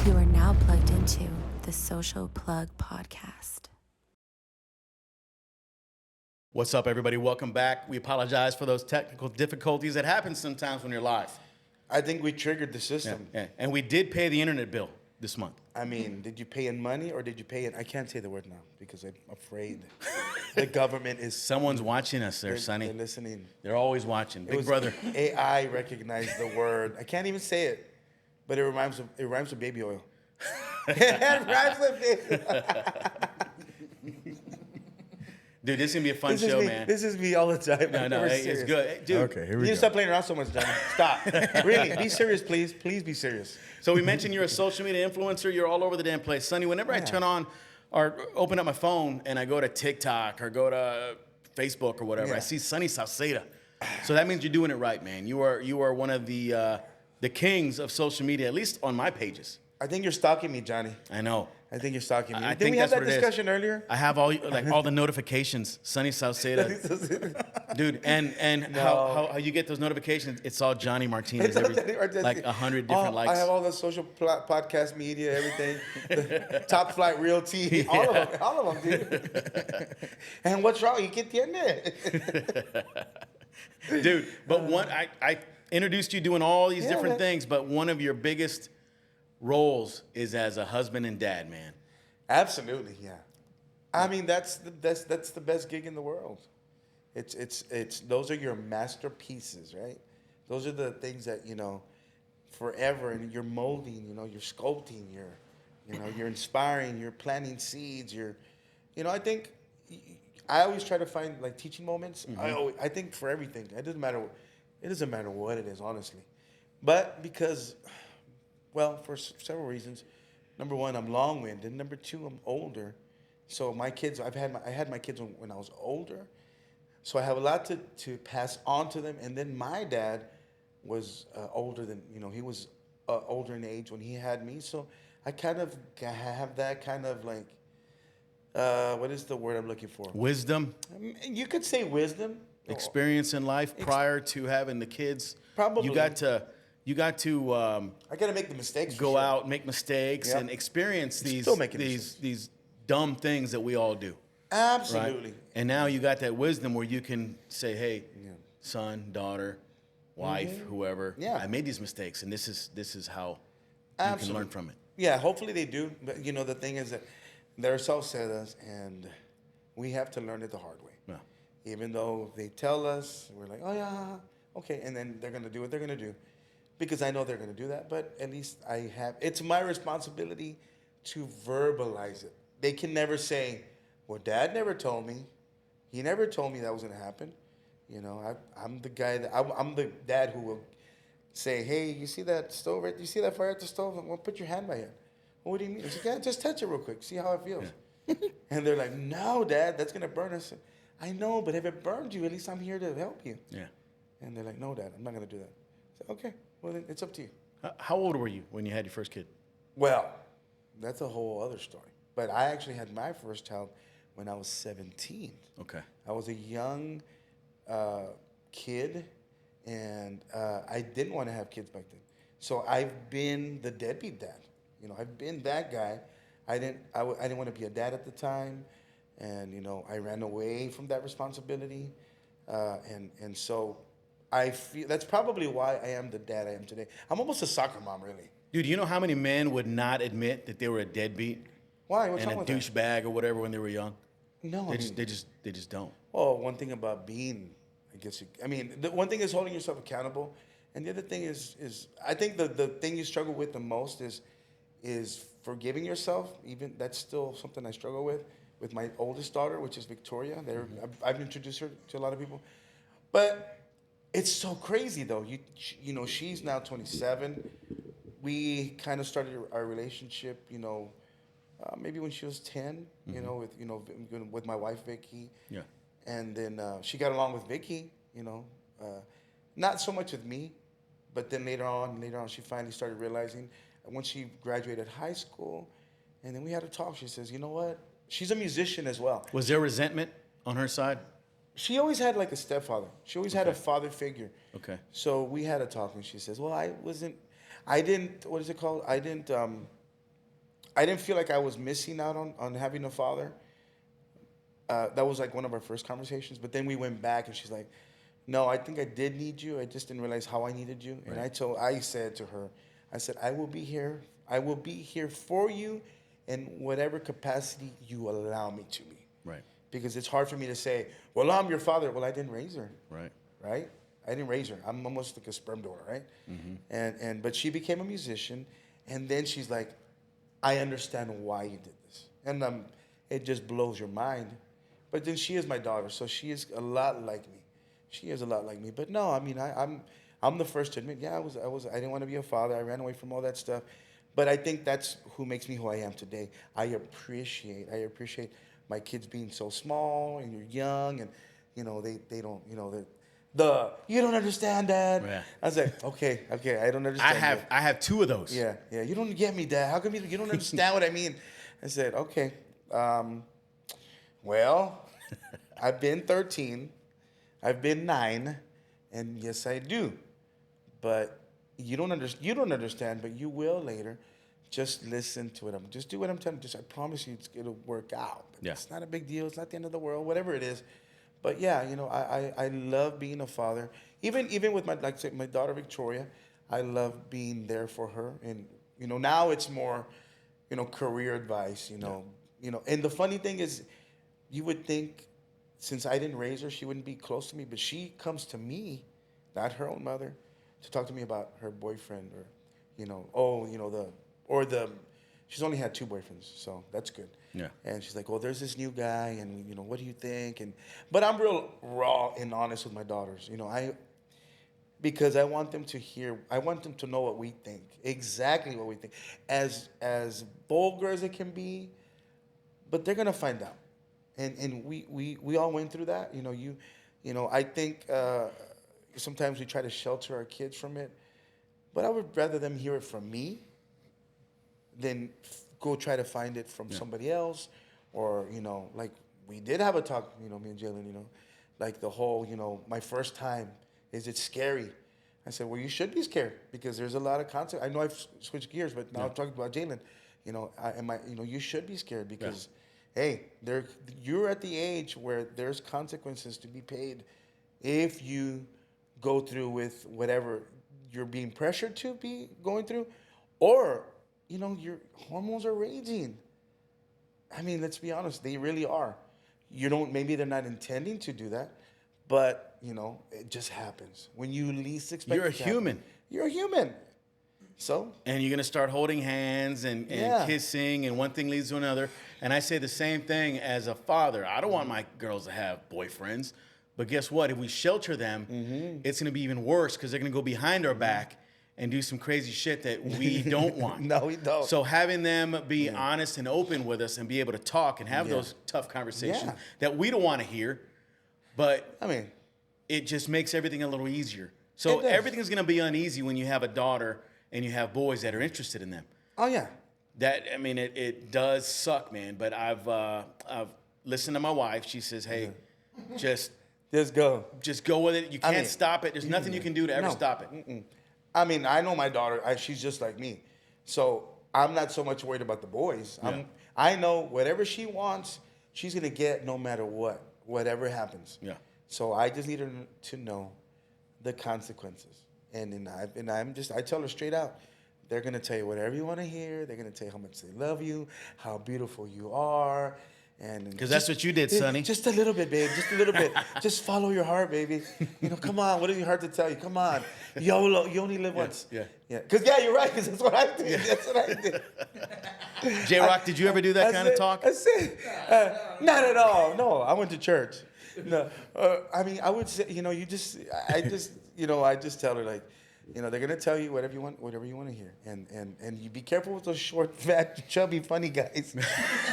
You are now plugged into the Social Plug Podcast. What's up, everybody? Welcome back. We apologize for those technical difficulties that happen sometimes when you're live. I think we triggered the system. Yeah. And we did pay the internet bill this month. I mean, did you pay in money or did you pay in? I can't say the word now because I'm afraid the government is. Someone's watching us there, Sonny. They're listening. They're always watching. Big brother. AI recognized the word. I can't even say it, but it rhymes with baby oil. It rhymes with baby oil. Dude, this is going to be a fun show, man. This is me all the time. No, hey, it's good. Hey, dude. Okay, here we go. You need to stop playing around so much, Johnny. Stop. Really, be serious, please. Please be serious. So we mentioned you're a social media influencer. You're all over the damn place. Sonny, whenever I turn on or open up my phone and I go to TikTok or go to Facebook or whatever, I see Sunny Sauceda. So that means you're doing it right, man. You are one of the kings of social media, at least on my pages. I think you're stalking me, Johnny. I know. I think you're stalking me. Didn't we have that discussion earlier? I have all the notifications. Sunny Sauceda, dude, and how you get those notifications? It's all Johnny Martinez. Like 100 different likes. I have all the social podcast media, everything. The Top Flight Realty, all of them, dude. And what's wrong? You get the Dude, but I introduced you doing all these different things, but one of your biggest roles is as a husband and dad, man. Absolutely, yeah. I mean, that's the best gig in the world. It's those are your masterpieces, right? Those are the things that, forever, and you're molding, you're sculpting, you're inspiring, you're planting seeds, I think I always try to find like teaching moments. Mm-hmm. I think for everything, it doesn't matter what it is, honestly. But because, well, for several reasons. Number one, I'm long-winded. Number two, I'm older. So my kids, I had my kids when I was older. So I have a lot to pass on to them. And then my dad was older than, he was older in age when he had me. So I kind of have that kind of like, what is the word I'm looking for? Wisdom? You could say wisdom. Experience in life prior to having the kids. Probably. You got to I got to make the mistakes. Go out, make mistakes, and experience these dumb things that we all do. Absolutely. Right? And now you got that wisdom where you can say, "Hey, son, daughter, wife, whoever, I made these mistakes, and this is how you can learn from it." Yeah, hopefully they do. But the thing is that they're Saucedas, and we have to learn it the hard way. Yeah. Even though they tell us, we're like, "Oh yeah, okay," and then they're gonna do what they're gonna do. Because I know they're going to do that, but at least it's my responsibility to verbalize it. They can never say, well, Dad never told me. He never told me that was going to happen. I'm the guy I'm the dad who will say, hey, you see that stove right? You see that fire at the stove? Well, put your hand by it. Well, what do you mean? It's like, yeah, just touch it real quick. See how it feels. Yeah. And they're like, no, Dad, that's going to burn us. I know, but if it burned you, at least I'm here to help you. Yeah. And they're like, no, Dad, I'm not going to do that. I said, okay. Well, then it's up to you. How old were you when you had your first kid? Well, that's a whole other story. But I actually had my first child when I was 17. Okay. I was a young kid, and I didn't want to have kids back then. So I've been the deadbeat dad. I've been that guy. I didn't want to be a dad at the time, and I ran away from that responsibility, and so. I feel that's probably why I am the dad I am today. I'm almost a soccer mom, really. Dude, you know how many men would not admit that they were a deadbeat? Why? What's and wrong a with douchebag or whatever when they were young? No, they just don't. Well, one thing about being, the one thing is holding yourself accountable, and the other thing is I think the thing you struggle with the most is forgiving yourself. Even that's still something I struggle with my oldest daughter, which is Victoria. I've introduced her to a lot of people, but. It's so crazy though. She's now 27. We kind of started our relationship, maybe when she was 10. With my wife Vicky. Yeah. And then she got along with Vicky. Not so much with me, but then later on, she finally started realizing. Once she graduated high school, and then we had a talk. She says, "You know what? She's a musician as well." Was there resentment on her side? She always had like a stepfather. She always had a father figure. Okay. So we had a talk, and she says, "Well, I didn't. What is it called? I didn't I didn't feel like I was missing out on having a father. That was like one of our first conversations. But then we went back, and she's like, "No, I think I did need you. I just didn't realize how I needed you." Right. And I said to her, I said, "I will be here. I will be here for you in whatever capacity you allow me to be." Right. Because it's hard for me to say, "Well, I'm your father." Well, I didn't raise her. Right. Right. I didn't raise her. I'm almost like a sperm donor, right? Mm-hmm. But she became a musician, and then she's like, "I understand why you did this," and it just blows your mind. But then she is my daughter, so she is a lot like me. She is a lot like me. But no, I mean, I'm the first to admit, yeah, I didn't want to be a father. I ran away from all that stuff. But I think that's who makes me who I am today. I appreciate my kids being so small, and you're young, and they don't, you don't understand, Dad. Yeah. I was like, okay, I don't understand. I have two of those. Yeah, you don't get me, Dad. How come you don't understand what I mean? I said, okay, well, I've been 13, I've been 9, and yes, I do. But you don't understand, but you will later. Just listen to it. Just do what I'm telling you. I promise you, it'll work out. Yeah. It's not a big deal. It's not the end of the world. Whatever it is. But yeah, I love being a father. Even with my daughter Victoria, I love being there for her. And now it's more, career advice. And the funny thing is, you would think, since I didn't raise her, she wouldn't be close to me. But she comes to me, not her own mother, to talk to me about her boyfriend she's only had 2 boyfriends, so that's good. Yeah. And she's like, well, there's this new guy, and what do you think? But I'm real raw and honest with my daughters. Because I want them to know what we think, exactly what we think, as vulgar as it can be, but they're gonna find out. And we all went through that. I think sometimes we try to shelter our kids from it, but I would rather them hear it from me than go try to find it from somebody else, or like we did have a talk, me and Jalen, like the whole, my first time, is it scary? I said, well, you should be scared, because there's a lot of concept. I know I've switched gears, but now I'm talking about Jalen. You should be scared, because hey, you're at the age where there's consequences to be paid if you go through with whatever you're being pressured to be going through, or your hormones are raging. I mean, let's be honest, they really are. Maybe they're not intending to do that, but it just happens when you least expect. You're a human. You're a human. So. And you're gonna start holding hands and kissing, and one thing leads to another. And I say the same thing as a father. I don't want my girls to have boyfriends, but guess what? If we shelter them, it's gonna be even worse, because they're gonna go behind our back and do some crazy shit that we don't want. No, we don't. So having them be honest and open with us and be able to talk and have those tough conversations that we don't want to hear, but it just makes everything a little easier. So everything's going to be uneasy when you have a daughter and you have boys that are interested in them. Oh, yeah. It does suck, man. But I've listened to my wife. She says, hey, just go. Just go with it. You can't stop it. There's nothing you can do to ever stop it. I know my daughter. She's just like me. So I'm not so much worried about the boys. I know whatever she wants, she's going to get no matter what, whatever happens. Yeah. So I just need her to know the consequences. I tell her straight out, they're going to tell you whatever you want to hear. They're going to tell you how much they love you, how beautiful you are. Because that's what you did, Sonny. Just a little bit, babe. Just a little bit. Just follow your heart, baby. Come on. What is your heart to tell you? Come on. YOLO. You only live once. Yeah. Because you're right. Because that's what I did. Yeah. That's what I did. JRock, did you ever do that kind of talk? Not at all. No, I went to church. No. I would say, I just tell her, like, they're gonna tell you whatever you want to hear, and you be careful with those short, fat, chubby, funny guys.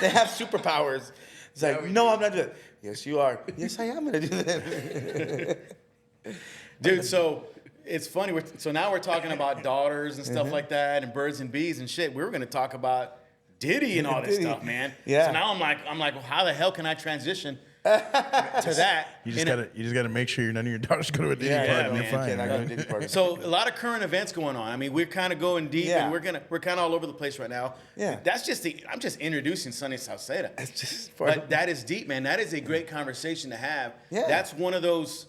They have superpowers. It's like, no, I'm not doing that. Yes, you are. Yes, I am gonna do that. Dude, so it's funny. So now we're talking about daughters and stuff like that, and birds and bees and shit. We were gonna talk about Diddy and all this stuff, man. Yeah. So now I'm like, well, how the hell can I transition to that. You just gotta make sure none of your daughters go to a Diddy party. And you're man. fine. Cannot go to Right? Diddy party. So a lot of current events going on. I mean, we're kind of going deep, Yeah. and we're kind of all over the place right now. Yeah. I'm just introducing Sunny Sauceda. It's just But that is deep, man. That is a great conversation to have. Yeah. That's one of those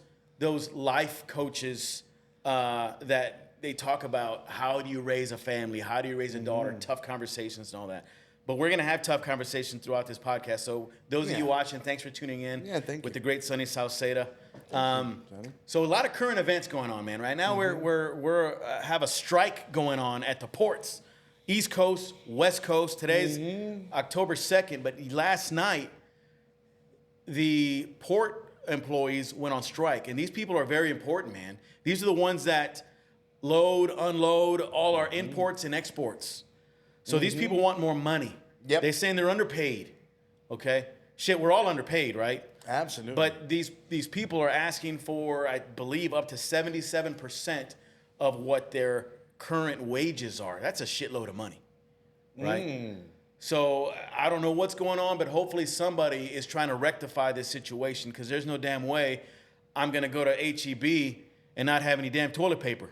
life coaches that they talk about. How do you raise a family? How do you raise a daughter? Tough conversations and all that. But we're gonna have tough conversations throughout this podcast. So those of you watching, thanks for tuning in. Yeah, thank with you. the great Sunny Sauceda. Johnny. So a lot of current events going on, man. Right now we're have a strike going on at the ports, East Coast, West Coast. Today's October 2nd, but last night the port employees went on strike, and these people are very important, man. These are the ones that load, unload all our imports and exports. So these people want more money. Yep. They're saying they're underpaid. Okay? Shit, we're all underpaid, right? Absolutely. But these people are asking for, I believe, up to 77% of what their current wages are. That's a shitload of money, right? So I don't know what's going on, but hopefully somebody is trying to rectify this situation, because there's no damn way I'm going to go to HEB and not have any damn toilet paper.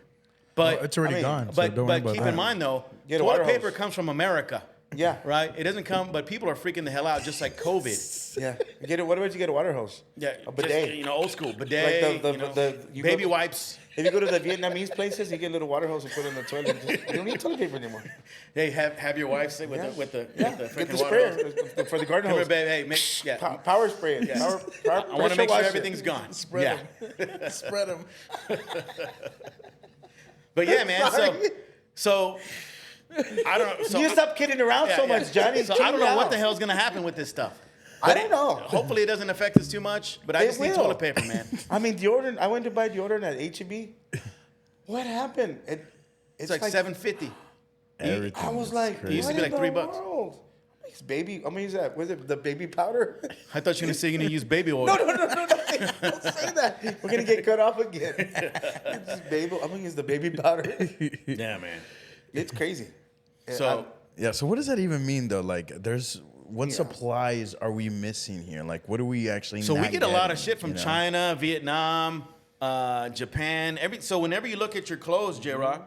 But Well, it's already gone. So But don't worry but about keep that. in mind though, Get a toilet water paper hose. comes from America. Yeah. Right? It doesn't come, but people are freaking the hell out, just like COVID. Yeah. What about you get a water hose? Yeah, A bidet. Just, old school bidet. Like you baby go to- wipes. If you go to the Vietnamese places, you get a little water hose and put it in the toilet. You don't need toilet paper anymore. Hey, have your wife sit with Yeah. the with the Yeah. with the Get the freaking water hose. sprayer for the garden Come here, hose. babe. Hey, make Power spray it. Yeah. Power, I want to make sure wash it. everything's gone. Spread yeah. them. Spread them. But yeah, man. Sorry. So I don't know. So, You stop kidding around yeah, so yeah. much, Johnny. So Chill I don't know out. what the hell's gonna happen with this stuff. I don't know. Hopefully it doesn't affect us too much. But I It just need will. toilet paper, man. I mean, deodorant. I went to buy deodorant at HEB. What happened? It's like $7.50. Everything I was is like, crazy. It used to what be like in the $3. world? It's baby. I'm gonna use that. Was it the baby powder? I thought you were gonna say you're gonna use baby oil. No. Don't say that. We're gonna get cut off again. It's just baby. I'm gonna use the baby powder. Yeah, man. It's crazy. So Yeah. So what does that even mean, though? Like, what supplies are we missing here? Like, what are we actually? So we not get a lot of getting, shit from you know? China, Vietnam, Japan. So whenever you look at your clothes, JRock,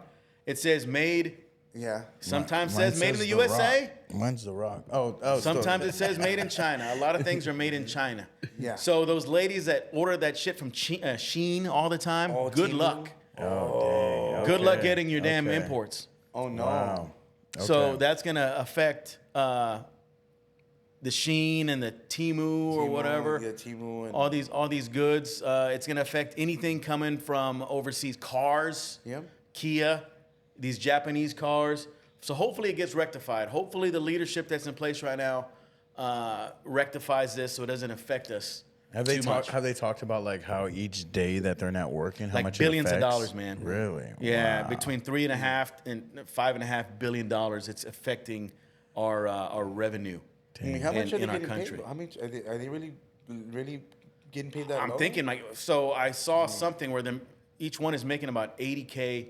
it says made. Yeah. Sometimes Mine says made in the The USA. Rock. Mine's the Rock. Oh. Sometimes it says made in China. A lot of things are made in China. Yeah. So those ladies that order that shit from Shein all the time, Oh, good Temu? luck. Oh, dang. Good luck Okay. getting your damn Okay. imports. Oh no. Wow. So Okay. that's gonna affect the Shein and the Temu or whatever. Yeah, Temu and All these goods. It's gonna affect anything coming from overseas. Cars, Yep. Kia, these Japanese cars. So hopefully it gets rectified. Hopefully the leadership that's in place right now rectifies this so it doesn't affect us Have too much. they talked about like how each day that they're not working, how Like much billions it of affects? dollars, man. Really? Yeah, Wow. between $3.5 and $5.5 billion, it's affecting our revenue. I mean, how much are they in our getting country. paid? How much are they really getting paid that I'm low? thinking like, so I saw something where each one is making about $80K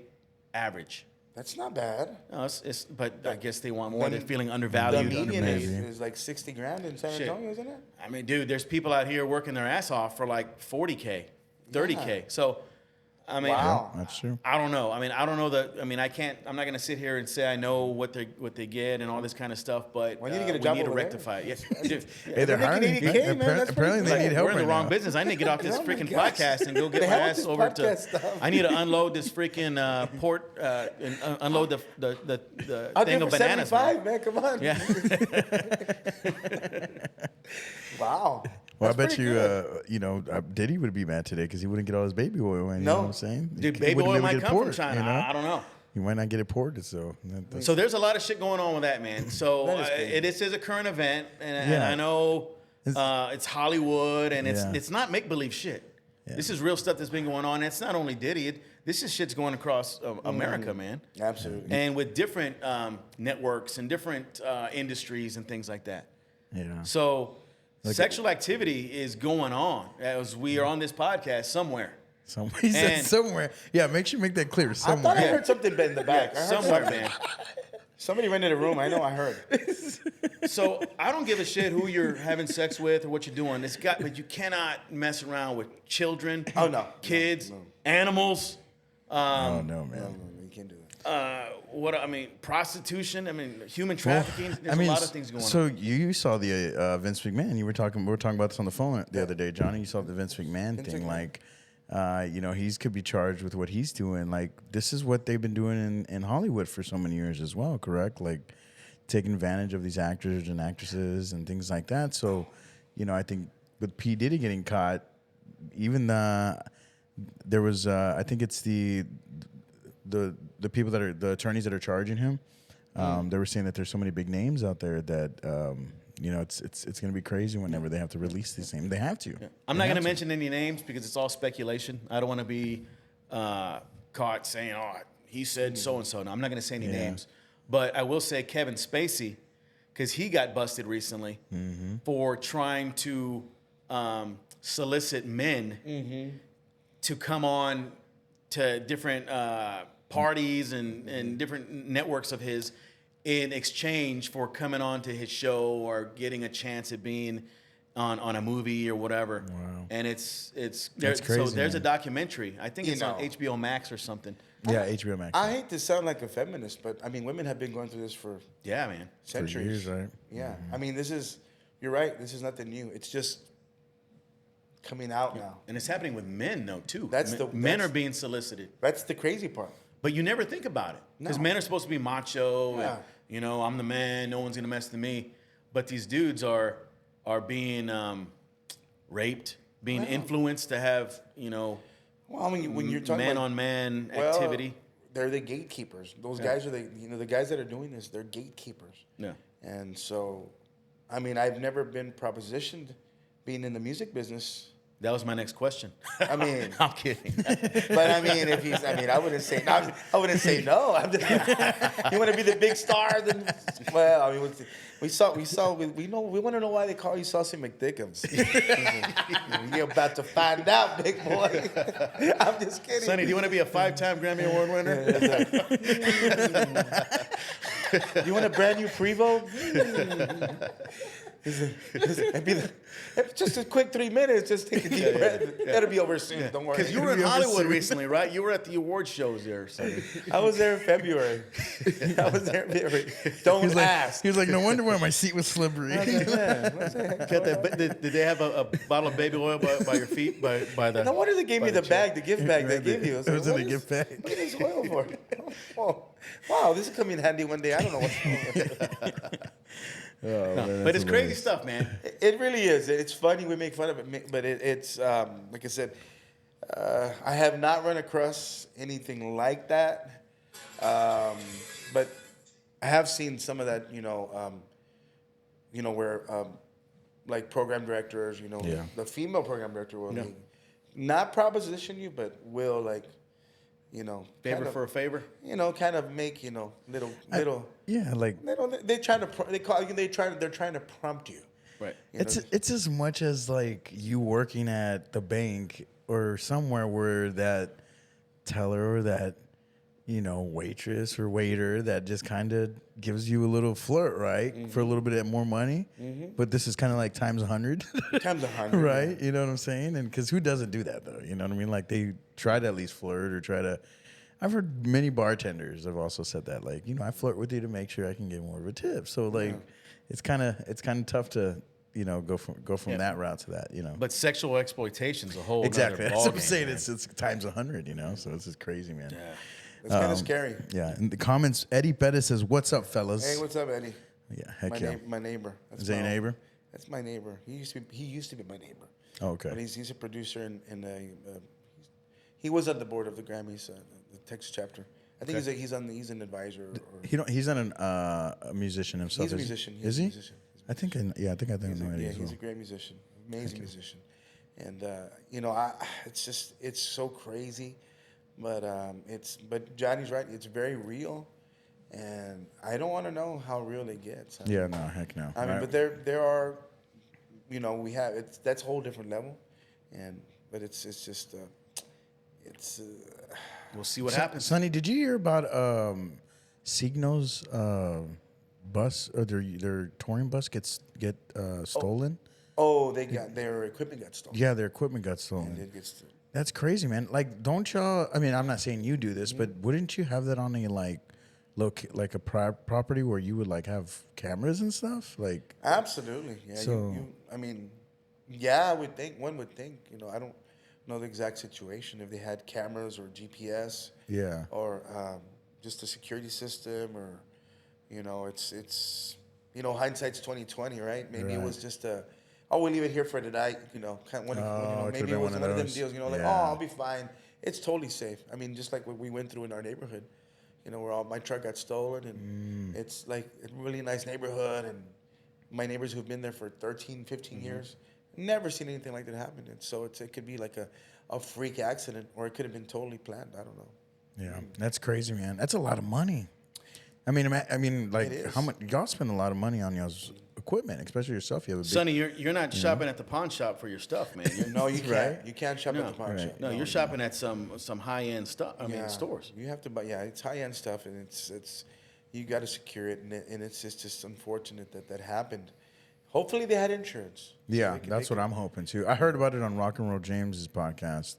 average. That's not bad. No, but I guess they want more. The- They're feeling The undervalued. median maybe. is like 60 grand in San Shit. Antonio, isn't it? I mean, dude, there's people out here working their ass off for like 40K, 30K. So, I mean, Wow. That's true. I don't know. I'm not gonna sit here and say I know what they get and all this kind of stuff, but Well, you need to get a we job need to over there. rectify it. Yes, dude. Hey, they're making hiring. 80K, man. That's Apparently, pretty they need good. help We're in the right wrong now. business. I need to get off this Oh my freaking gosh. podcast and go get The my hell with ass this over podcast to. stuff. I need to unload this freaking port and unload the I'll thing do of it for bananas. 75, man. Come on. Yeah. Wow. Well, That's I bet pretty you, good. Diddy would be mad today because he wouldn't get all his baby oil. You No. know what I'm saying? Dude, He baby wouldn't oil be able might to get come from port, China. you know? I don't know. You might not get it ported, so. So there's a lot of shit going on with that, man. So That is crazy. this is a current event, and Yeah. I know it's Hollywood, and Yeah. it's not make believe shit. Yeah. This is real stuff that's been going on. It's not only Diddy. This is shit's going across America, man. Absolutely. And with different networks and different industries and things like that. Yeah. So sexual activity is going on as we are on this podcast somewhere. He said And- somewhere. Yeah, make sure you make that clear. I Somewhere. thought I heard something in the back. I heard Somewhere, something. man. Somebody rented a room. I know I heard. So I don't give a shit who you're having sex with or what you're doing. But you cannot mess around with children. Oh, no. Kids, No. animals. Oh no, man. No, you can't do that. Prostitution. I mean, human trafficking. There's a lot of things going on. So you saw the Vince McMahon. We were talking about this on the phone the other day, Johnny. You saw the Vince McMahon thing. Like, he's could be charged with what he's doing. Like, this is what they've been doing in Hollywood for so many years as well. Correct? Like, taking advantage of these actors and actresses and things like that. So, I think with P Diddy getting caught, even there was I think it's the people that are the attorneys that are charging him. They were saying that there's so many big names out there that it's going to be crazy whenever they have to release these names. They have to. Yeah. I'm not going to mention any names because it's all speculation. I don't want to be caught saying, "Oh, he said so and so." No, I'm not going to say any names, but I will say Kevin Spacey, because he got busted recently for trying to solicit men to come on to different parties and different networks of his in exchange for coming on to his show or getting a chance at being on a movie or whatever. Wow. And it's That's crazy, so there's man. a documentary. I think it's on HBO Max or something. Yeah, HBO Max. I hate to sound like a feminist, but I mean, women have been going through this for Man. centuries. For years, right? Yeah. I mean, you're right. This is nothing new. It's just coming out now. And it's happening with men, though, too. Men that's- are being solicited. That's the crazy part. But you never think about it. Because No. men are supposed to be macho. Yeah. And, I'm the man. No one's going to mess with me. But these dudes are being raped, being influenced to have, Well, when you're talking man-on-man activity. They're the gatekeepers. Those guys are the guys that are doing this. They're gatekeepers. Yeah. And so, I mean, I've never been propositioned being in the music business. That was my next question. I mean, I'm kidding. but I mean, I wouldn't say no. I wouldn't say no. You want to be the big star? Then, well, I mean, we want to know why they call you Saucy McDickens. You're about to find out, big boy. I'm just kidding. Sonny, do you want to be a 5-time Grammy Award winner? You want a brand new Prevost? Just a quick 3 minutes. Just take a deep breath. That'll be over soon. Don't worry. Because you were in Hollywood recently, right? You were at the award shows there, Sonny. I was there in February. Don't ask. He was like, no wonder why my seat was slippery. Did they have a bottle of baby oil by your feet? By the? No wonder they gave me the bag, the gift bag they gave you. It was in a gift bag. What is this oil for? Oh, wow, this is coming in handy one day. I don't know what's going on. But it's crazy stuff, man. It really is. It's funny. We make fun of it, but it's like I said. I have not run across anything like that, but I have seen some of that. Where like program directors, the female program director will not proposition you, but will Favor for a favor. Kind of make little. Like They're trying to prompt you. Right. it's as much as like you working at the bank or somewhere where that teller or that waitress or waiter that just kind of gives you a little flirt, right, for a little bit more money. But this is kind of like times 100. Times 100, right? yeah. You know what I'm saying? And because who doesn't do that though? You know what I mean? Like they try to at least flirt or try to. I've heard many bartenders have also said that, like, I flirt with you to make sure I can get more of a tip. So like, it's kind of tough to go from that route to that. But sexual exploitation is a whole Exactly. nother That's what I'm ballgame, saying. man. It's times 100. So this is crazy, man. Yeah. It's kind of scary. Yeah. In the comments, Eddie Pettis says, "What's up, fellas?" Hey, what's up, Eddie? Yeah. Heck yeah. My neighbor. Is that your neighbor? That's my neighbor. He used to be my neighbor. Oh, okay. But he's a producer he was on the board of the Grammys, the Texas chapter. I think he's an advisor. He's not a musician himself. He's a musician. Is he? Musician. I think I know Eddie as well. He's a great musician, amazing musician, and it's so crazy, but Johnny's right. It's very real, and I don't want to know how real it gets. Yeah, no, heck no. I mean, but there are, that's a whole different level, but it's just We'll see what happens. Sonny, did you hear about Signo's bus or their touring bus get stolen. Oh, they got their equipment got stolen. Yeah, their equipment got stolen. It gets stolen. That's crazy, man. Like, don't y'all? I mean, I'm not saying you do this, but wouldn't you have that on a like a property where you would like have cameras and stuff? Like, Absolutely. Yeah. So- I mean, yeah, I would think. One would think. I don't know the exact situation if they had cameras or GPS. yeah, Or just a security system, or it's hindsight's 2020, right? Maybe it was just we'll leave it here for tonight. Maybe it was one of them deals. Like, I'll be fine. It's totally safe. I mean, just like what we went through in our neighborhood, where my truck got stolen, and it's like a really nice neighborhood, and my neighbors who've been there for 13, 15 years, never seen anything like that happen. And so it could be like a freak accident, or it could have been totally planned. I don't know. yeah. That's crazy, man. That's a lot of money. I mean, like how much y'all spend a lot of money on y'all's equipment, especially yourself. You have a big, Sonny, you're not shopping at the pawn shop for your stuff, man. No, you can't. You can't shop at the pawn shop. No, you're shopping at some high end stuff. I mean, stores. You have to buy. Yeah, it's high end stuff, and it's you got to secure it, and it's just unfortunate that happened. Hopefully, they had insurance. Yeah, that's what I'm hoping too. I heard about it on Rock and Roll James's podcast,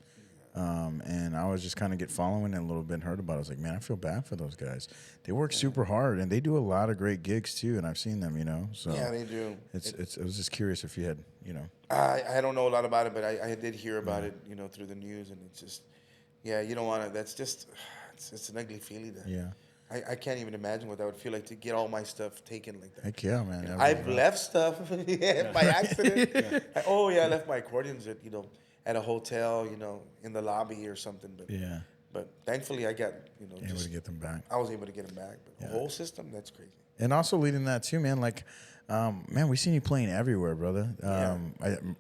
and I was just kind of following it a little bit and heard about it. I was like, man, I feel bad for those guys. They work super hard, and they do a lot of great gigs too. And I've seen them, So yeah, they do. I was just curious if you had, I don't know a lot about it, but I did hear about it, through the news, and it's just, you don't want to. That's just, it's an ugly feeling. Yeah. I can't even imagine what that would feel like to get all my stuff taken like that. Heck yeah, man. I've left stuff by accident. I left my accordions at a hotel, in the lobby or something. But Yeah. But thankfully, I got Able to get them back. I was able to get them back. But the whole system, that's crazy. And also leading that too, man. Like, man, we seen you playing everywhere, brother.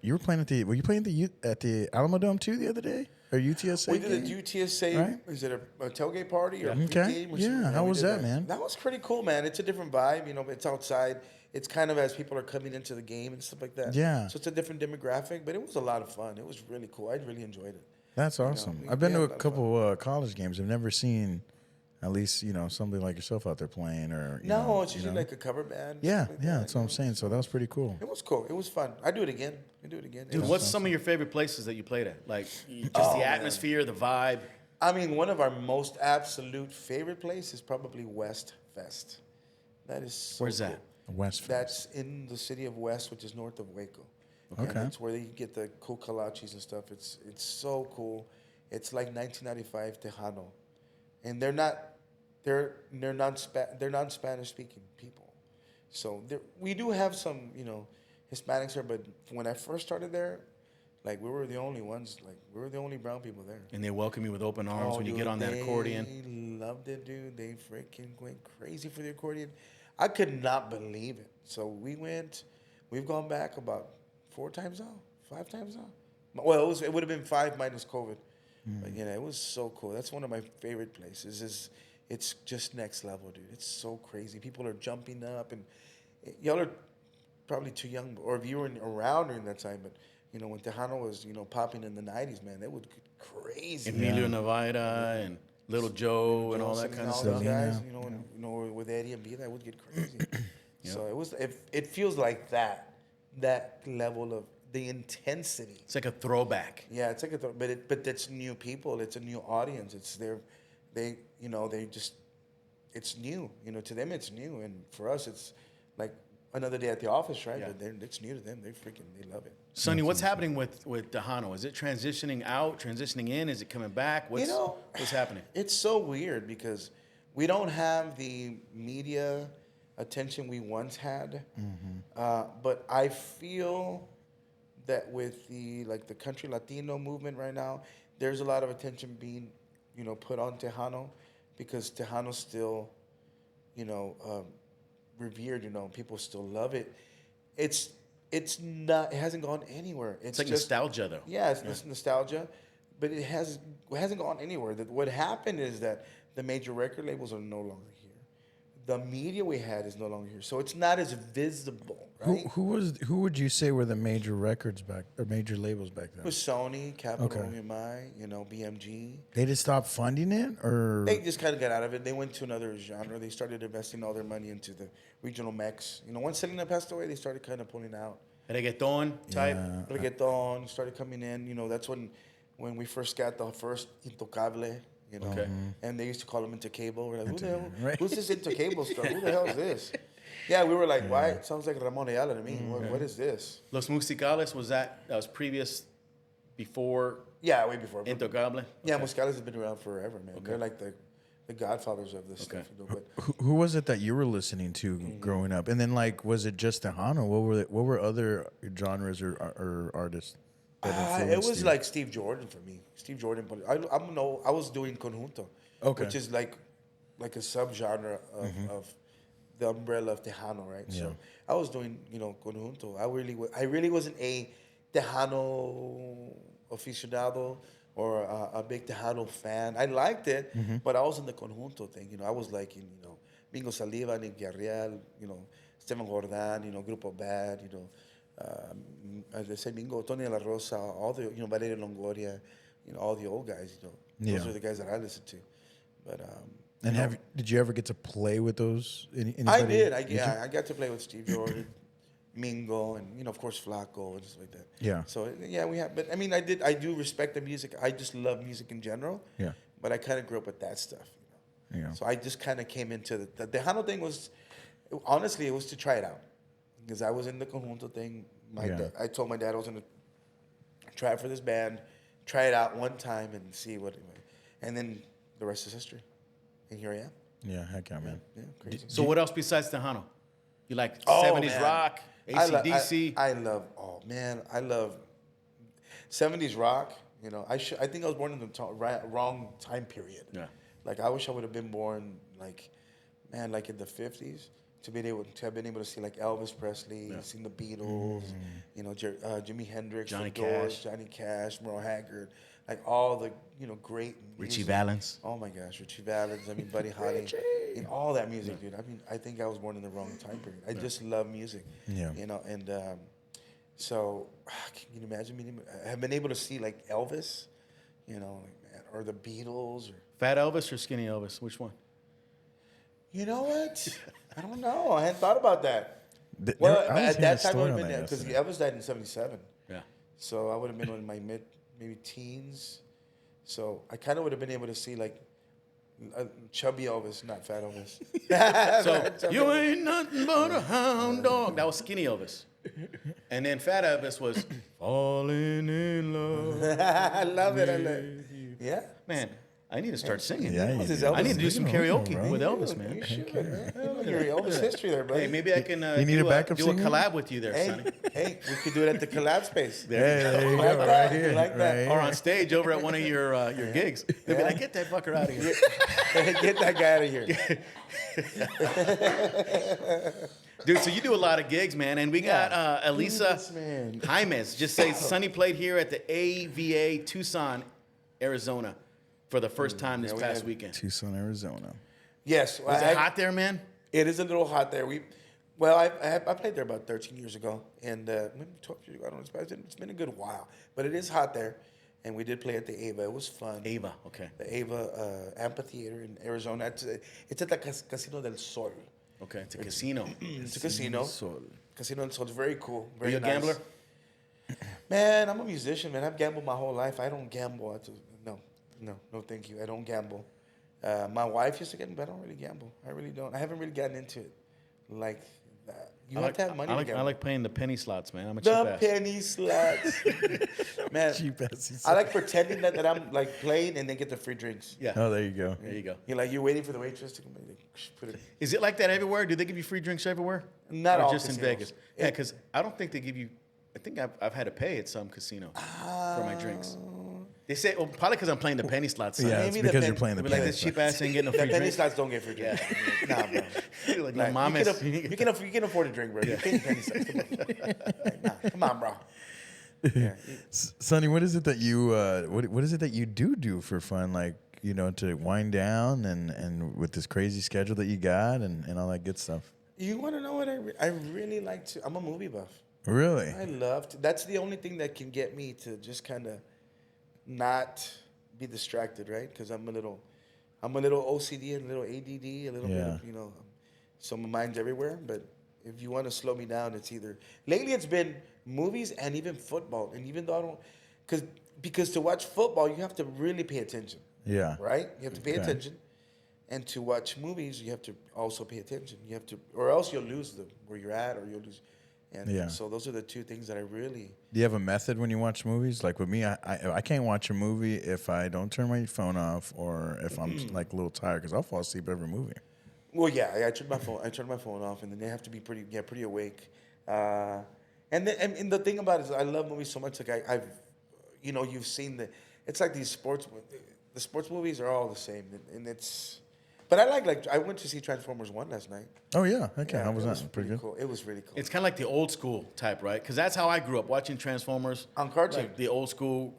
You were playing were you playing at the Alamo Dome too the other day, or UTSA? We did a UTSA. Right? Is it a tailgate party or a Okay. game? Or Yeah. something? How we was did that, man? That was pretty cool, man. It's a different vibe. It's outside. It's kind of as people are coming into the game and stuff like that. Yeah. So it's a different demographic, but it was a lot of fun. It was really cool. I really enjoyed it. That's awesome. I've been to a couple college games. I've never seen, at least somebody like yourself out there playing, or it's usually like a cover band. Yeah, that's what I'm saying. So that was pretty cool. It was cool. It was fun. I'd do it again. Dude, what's some of your favorite places that you played at? Like, just the atmosphere, the vibe. I mean, one of our most absolute favorite places is probably West Fest. That is so Where's that? West Fest. That's in the city of West, which is north of Waco. Okay. And that's where you get the cool kolaches and stuff. It's so cool. It's like 1995 Tejano, and they're non-Spanish speaking people. So we do have some Hispanics there, but when I first started there, like we were the only ones. Like we were the only brown people there. And they welcome you with open arms when you get on that accordion. They loved it, dude. They freaking went crazy for the accordion. I could not believe it. So we've gone back about 4 times now, 5 times now. Well, it would have been 5 minus COVID. But it was so cool. That's one of my favorite places. It's just next level, dude. It's so crazy. People are jumping up, and y'all are probably too young, or if you were around during that time. But when Tejano was popping in the '90s, man, they would get crazy. Emilio Navarra and Little Joe and all that kind of all stuff. those guys, with Eddie and B, that would get crazy. So it feels like that level of the intensity. It's like a throwback. Yeah, it's like but it's new people. It's a new audience. It's it's new. To them it's new, and for us it's like another day at the office, right? Yeah. But it's new to them. They love it. Sonny, what's happening with Tejano? Is it transitioning out, transitioning in? Is it coming back? What's happening? It's so weird because we don't have the media attention we once had. But I feel that with the country Latino movement right now, there's a lot of attention being, put on Tejano, because Tejano's still, revered. People still love it. It hasn't gone anywhere. It's like just nostalgia, though. Yeah, it's nostalgia, but it hasn't gone anywhere. What happened is that the major record labels are no longer here. the media we had is no longer here, so it's not as visible, right? Who would you say were the major records back or major labels back then? It was Sony, Capitol, Okay. EMI, BMG. They just stopped funding it, or They just kind of got out of it. They went to another genre. They started investing all their money into the regional mechs. Once Selena passed away, they started kind of pulling out. Reggaeton type. Reggaeton started coming in. That's when we first got the first Intocable. Okay. And they used to call them Intocable. We're like, who the hell? Right. Who's this Intocable stuff? Who the hell is this? Yeah, we were like, why? It sounds like Ramon Ayala to me. What is this? Los Musicales, that was previous, before Yeah, way before. Intocable? Yeah, Musicales has been around forever, man. They're like the godfathers of this stuff. But who was it that you were listening to growing up? And then was it just Tejano? What were other genres or artists? That it influenced was you? like Steve Jordan for me. Steve Jordan, but I was doing conjunto, Okay. which is like a subgenre of the umbrella of Tejano, right? Yeah. So I was doing conjunto. I really wasn't a Tejano aficionado or a big Tejano fan. I liked it, but I was in the conjunto thing. I was like in Mingo Saliva, Nick Villarreal, Esteban Gordan, Grupo Bad, as I say, Mingo, Tony de la Rosa, all the, Valeria Longoria, all the old guys, Yeah. Those are the guys that I listened to. But, And did you ever get to play with those? I Anybody? did. I got to play with Steve Jordan, Mingo, and, of course, Flaco and stuff like that. Yeah. So, yeah, we have, but I mean, I do respect the music. I just love music in general. Yeah. But I kind of grew up with that stuff, Yeah. So I just kind of came into the Tejano thing honestly, it was to try it out. Because I was in the conjunto thing. I told my dad I was going to try it for this band, try it out one time and see what it was. And then the rest is history. And here I am. Yeah, heck yeah, man. Yeah, crazy. So what else besides Tejano? You like Oh, 70s man. rock, AC/DC? I love 70s rock. I think I was born in the wrong time period. Yeah. Like, I wish I would have been born, like in the 50s. To have been able to see like Elvis Presley, seen the Beatles, Jimi Hendrix, Johnny The Doors, Cash. Johnny Cash, Merle Haggard, like all the great Richie music. Valens. Oh my gosh, Richie Valens. Buddy Holly, all that music, dude. I think I was born in the wrong time period. I just love music. Yeah. And so can you imagine have been able to see like Elvis, or the Beatles, or Fat Elvis or Skinny Elvis? Which one? you know what? I don't know. I hadn't thought about that. I Well, was at hearing that a time I story would on have been that because yesterday. Elvis died in '77, Yeah. so I would have been in my maybe teens. So I kind of would have been able to see like chubby Elvis, not fat Elvis. So you ain't nothing but a hound dog. That was Skinny Elvis. And then Fat Elvis was falling in love. I love it. Yeah. Man, I need to start singing. Yeah, you What's his do. Elvis? I need to do some karaoke Bro. with Elvis, man. You should, man. Your Elvis history there, buddy. Hey, maybe I can You need do a backup do a singer? collab with you there, Sonny. Hey, we could do it at the CollabSpace. There you go, Like that. right here, Like that. right Or here. on stage over at one of your gigs. They'll be like, get that fucker out of here. Get that guy out of here. Dude, so you do a lot of gigs, man. And we got Elisa Yes, man. Jaimes. Just say Sonny played here at the AVA Tucson, Arizona for the first time this we past had- weekend. Tucson, Arizona. Yes. Was it hot there, man? It is a little hot there. I played there about 13 years ago, and maybe 12 years ago. I don't know. It's been a good while, but it is hot there, and we did play at the Ava. It was fun. Ava, okay. The Ava Amphitheater in Arizona. It's at the Casino del Sol. Okay, it's a casino. It's a casino. Casino del Sol. It's very cool. Are Very you a nice. gambler? Man, I'm a musician, man. I've gambled my whole life. I don't gamble. No, thank you. I don't gamble. My wife used to get, but I don't really gamble. I really don't. I haven't really gotten into it like that. You have to have money to gamble. I like playing the penny slots, man. I'm a cheap The ass. penny slots. Man, Cheap ass, he I said. like pretending that I'm like playing and then get the free drinks. Yeah. Oh, there you go. There you go. You're waiting for the waitress to come in. Like, put it. Is it like that everywhere? Do they give you free drinks everywhere? Not or all just in casinos. Vegas? Yeah, because I don't think they give you. I think I've had to pay at some casinos for my drinks. They say, well, probably because I'm playing the penny slots. Son. Yeah, Maybe it's the because pen- you're playing the They'll be like, penny this cheap slots. ass ain't getting no The free penny drinks. slots don't get free drinks. Nah, bro. Like, Like, no mames. you can afford a drink, bro. You can't penny slots. Come on. Like, nah, come on, bro. Yeah. Sonny, what is it that you what is it that you do for fun? Like, to wind down and with this crazy schedule that you got and all that good stuff? You want to know what I really like to? I'm a movie buff. Really? I love to. That's the only thing that can get me to just kind of not be distracted, right? Because I'm a little OCD and a little ADD, a little bit of, so my mind's everywhere. But if you want to slow me down, it's either lately it's been movies and even football. And even though I don't, because to watch football you have to really pay attention. Yeah. Right? You have to pay attention. And to watch movies, you have to also pay attention. You have to, or else you'll lose them where you're at, or you'll lose. And so those are the two things that I really. Do you have a method when you watch movies? Like with me, I can't watch a movie if I don't turn my phone off or if I'm like a little tired because I'll fall asleep every movie. Well, yeah, I turn my phone off, and then they have to be pretty awake. And the thing about it is, I love movies so much. Like I've, you've seen it's like these the sports movies are all the same, and it's. But I went to see Transformers 1 last night. Oh, yeah. Okay. How was It that? was Pretty good. cool. It was really cool. It's kind of like the old school type, right? Because that's how I grew up, watching Transformers. On cartoon. Like the old school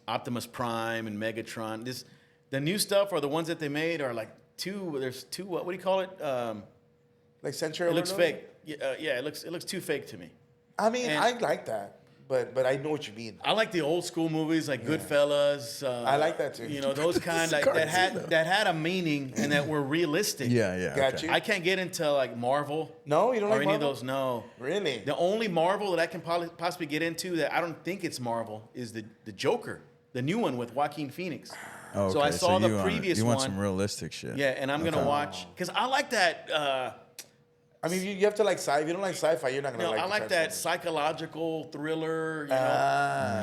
Optimus Prime and Megatron. The new stuff or the ones that they made are like there's two, what do you call it? Like Century It looks Overload? fake. Yeah, it looks too fake to me. I mean, And- I like that, but I know what you mean. I like the old school movies like Goodfellas. I like that too. Those kind like that had a meaning and that were realistic. Yeah. Got Okay. you. I can't get into like Marvel. No, you don't or like any Marvel? of those. No. Really? The only Marvel that I can possibly get into that I don't think it's Marvel is the Joker, the new one with Joaquin Phoenix. Oh, So I okay. saw the you previous you want one. some realistic shit. Yeah, and I'm gonna watch because I like that. I mean, you have to like sci. If you don't like sci-fi, you're not gonna like. I the like that Transformers. psychological thriller.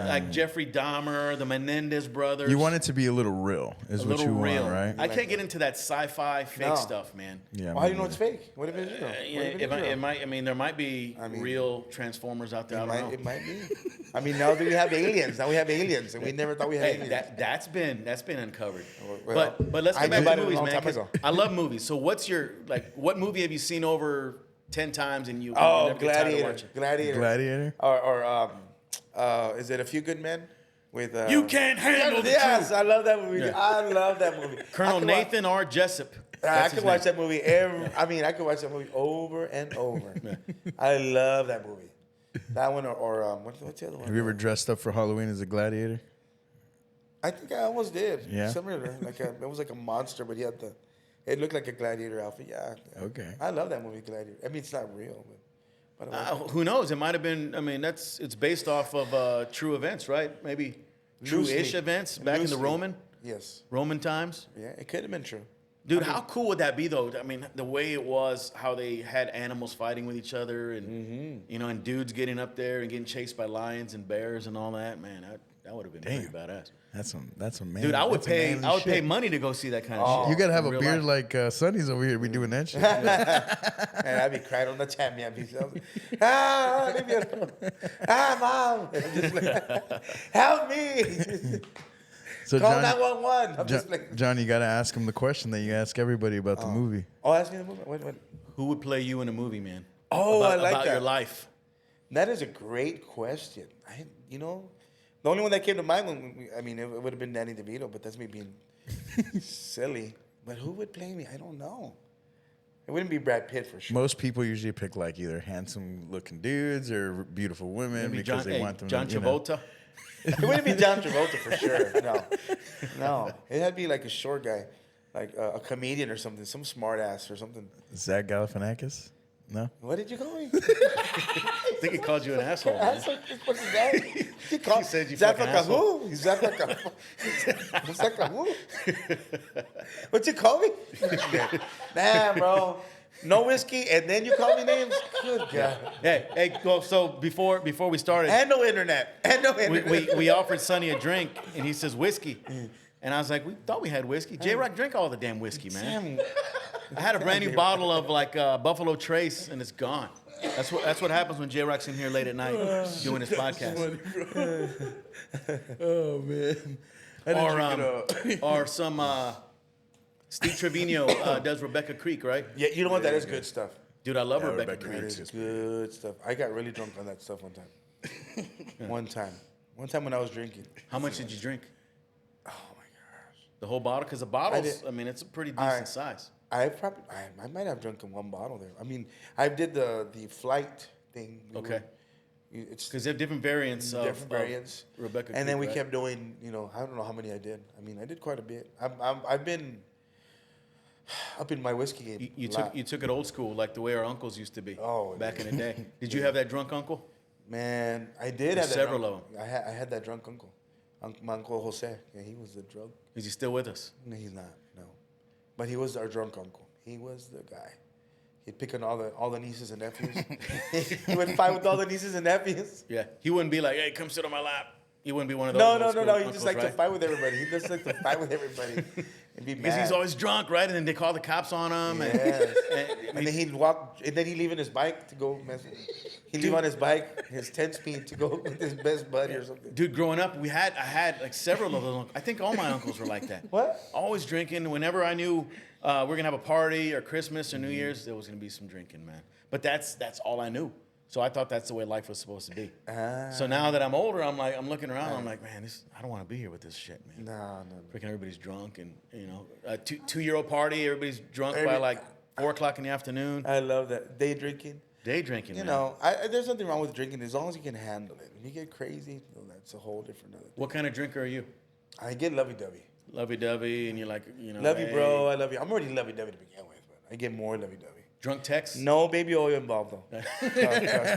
Like Jeffrey Dahmer, the Menendez brothers. You want it to be a little real, is a what little you real, want, right? I can't get into that sci-fi fake No. stuff, man. Yeah. Well, how do you know it's fake? What if it's real? It might. I mean, there might be real Transformers out there. I don't know. It might be. I mean, now that we have aliens, and we never thought we had Hey, aliens. that's been uncovered. Well, but let's I get knew back about to it a movies, long man. time 'Cause ago. I love movies. So what movie have you seen over 10 times and you Oh, never get tired of Gladiator. watching? Gladiator. Gladiator? Or is it A Few Good Men? With You can't handle the Yes, truth. I love that movie. Yeah. I love that movie. Colonel I could Nathan R. Jessup. I That's could his watch name. that movie I could watch that movie over and over. I love that movie. That one or what's the other one? Have you ever dressed up for Halloween as a gladiator? I think I almost did. Yeah? Similar. It was like a monster, but it looked like a gladiator outfit. Yeah. Okay. I love that movie, Gladiator. I mean, it's not real, but I love it. Who knows? It might have been. I mean, it's based off of true events, right? Maybe true-ish Loosely. events back in the Loosely. Yes. Yes. Roman times. Yeah, it could have been true. Dude, how cool would that be, though? I mean, the way it was, how they had animals fighting with each other, and and dudes getting up there and getting chased by lions and bears and all that. Man, that would have been pretty badass. That's a man. Dude, I would that's a manly pay shit. money to go see that kind of shit. You gotta have a in real beard life. like Sonny's over here to be doing that shit. And I'd be crying on the champion. Leave me alone. Mom. Just like, help me. So Call John, 911. I'm just like, John, you gotta ask him the question that you ask everybody about the movie. oh, ask me the movie. What? Who would play you in a movie, man? Oh, I like about that. your life. That is a great question. The only one that came to mind, it would have been Danny DeVito, but that's me being silly. But who would play me? I don't know. It wouldn't be Brad Pitt for sure. Most people usually pick like either handsome-looking dudes or beautiful women Maybe because they want them. John to, you know. Travolta. It wouldn't be John Travolta for sure. No. It had to be like a short guy, like a comedian or something, some smart ass or something. Zach Galifianakis? No. What did you call me? I think he called you an asshole. Man. What's his name? He said you Zach fucking like a asshole. who? Zach like a Zach a who? What you call me? Damn, bro. No whiskey, and then you call me names? Good God. Hey, well, so before we started, And no internet. we offered Sonny a drink, and he says whiskey. And I was like, we thought we had whiskey. JRock drink all the damn whiskey, man. Damn. I had a brand new bottle of like Buffalo Trace, and it's gone. That's what happens when JRock's in here late at night doing his podcast. Oh man. Or some Steve Trevino does Rebecca Creek, right? Yeah, you know what? That is good stuff. Dude, I love Yeah, Rebecca Rebecca Creek. That is good stuff. I got really drunk on that stuff one time. One time when I was drinking. How much did you drink? Oh my gosh. The whole bottle? Because the bottles, I mean, it's a pretty decent size. I might have drunk in one bottle there. I mean, I did the flight thing. Okay. It's Because they have different variants of Rebecca and then Creek, we right? kept doing, I don't know how many I did. I mean, I did quite a bit. I've been up in my whiskey game. You took it old school, like the way our uncles used to be back in the day. Did you have that drunk uncle? Man, I did There's have that several drunk, of them. I had that drunk uncle. My uncle Jose. Yeah, he was the drunk. Is he still with us? No, he's not. No, but he was our drunk uncle. He was the guy. He'd pick on all the nieces and nephews. He would fight with all the nieces and nephews. Yeah. He wouldn't be like, hey, come sit on my lap. He wouldn't be one of those. No. old He school just uncles, liked to right? fight with everybody. He just liked to fight with everybody and be Because he's mad. always drunk, right? And then they call the cops on him. Yes. And And then he'd walk, and then he'd leave on his bike to go mess with. He'd leave on his bike, his 10-speed, to go with his best buddy or something. dude, growing up, I had like several of those. I think all my uncles were like that. What? Always drinking. Whenever I knew we're gonna have a party or Christmas or New Year's, there was gonna be some drinking, man. But that's all I knew. So I thought that's the way life was supposed to be. So now that I'm older, I'm looking around. I'm like, man, I don't want to be here with this shit, man. No. Freaking everybody's drunk, and a 2-year-old party. Everybody's drunk by like 4 o'clock in the afternoon. I love that. Day drinking. Day drinking, You man. know, there's nothing wrong with drinking as long as you can handle it. When you get crazy, that's a whole different other thing. What kind of drinker are you? I get lovey-dovey. Lovey-dovey, and you're like, Love you, hey. bro. I love you. I'm already lovey-dovey to begin with, but I get more lovey-dovey. Drunk text? No baby oil involved, though.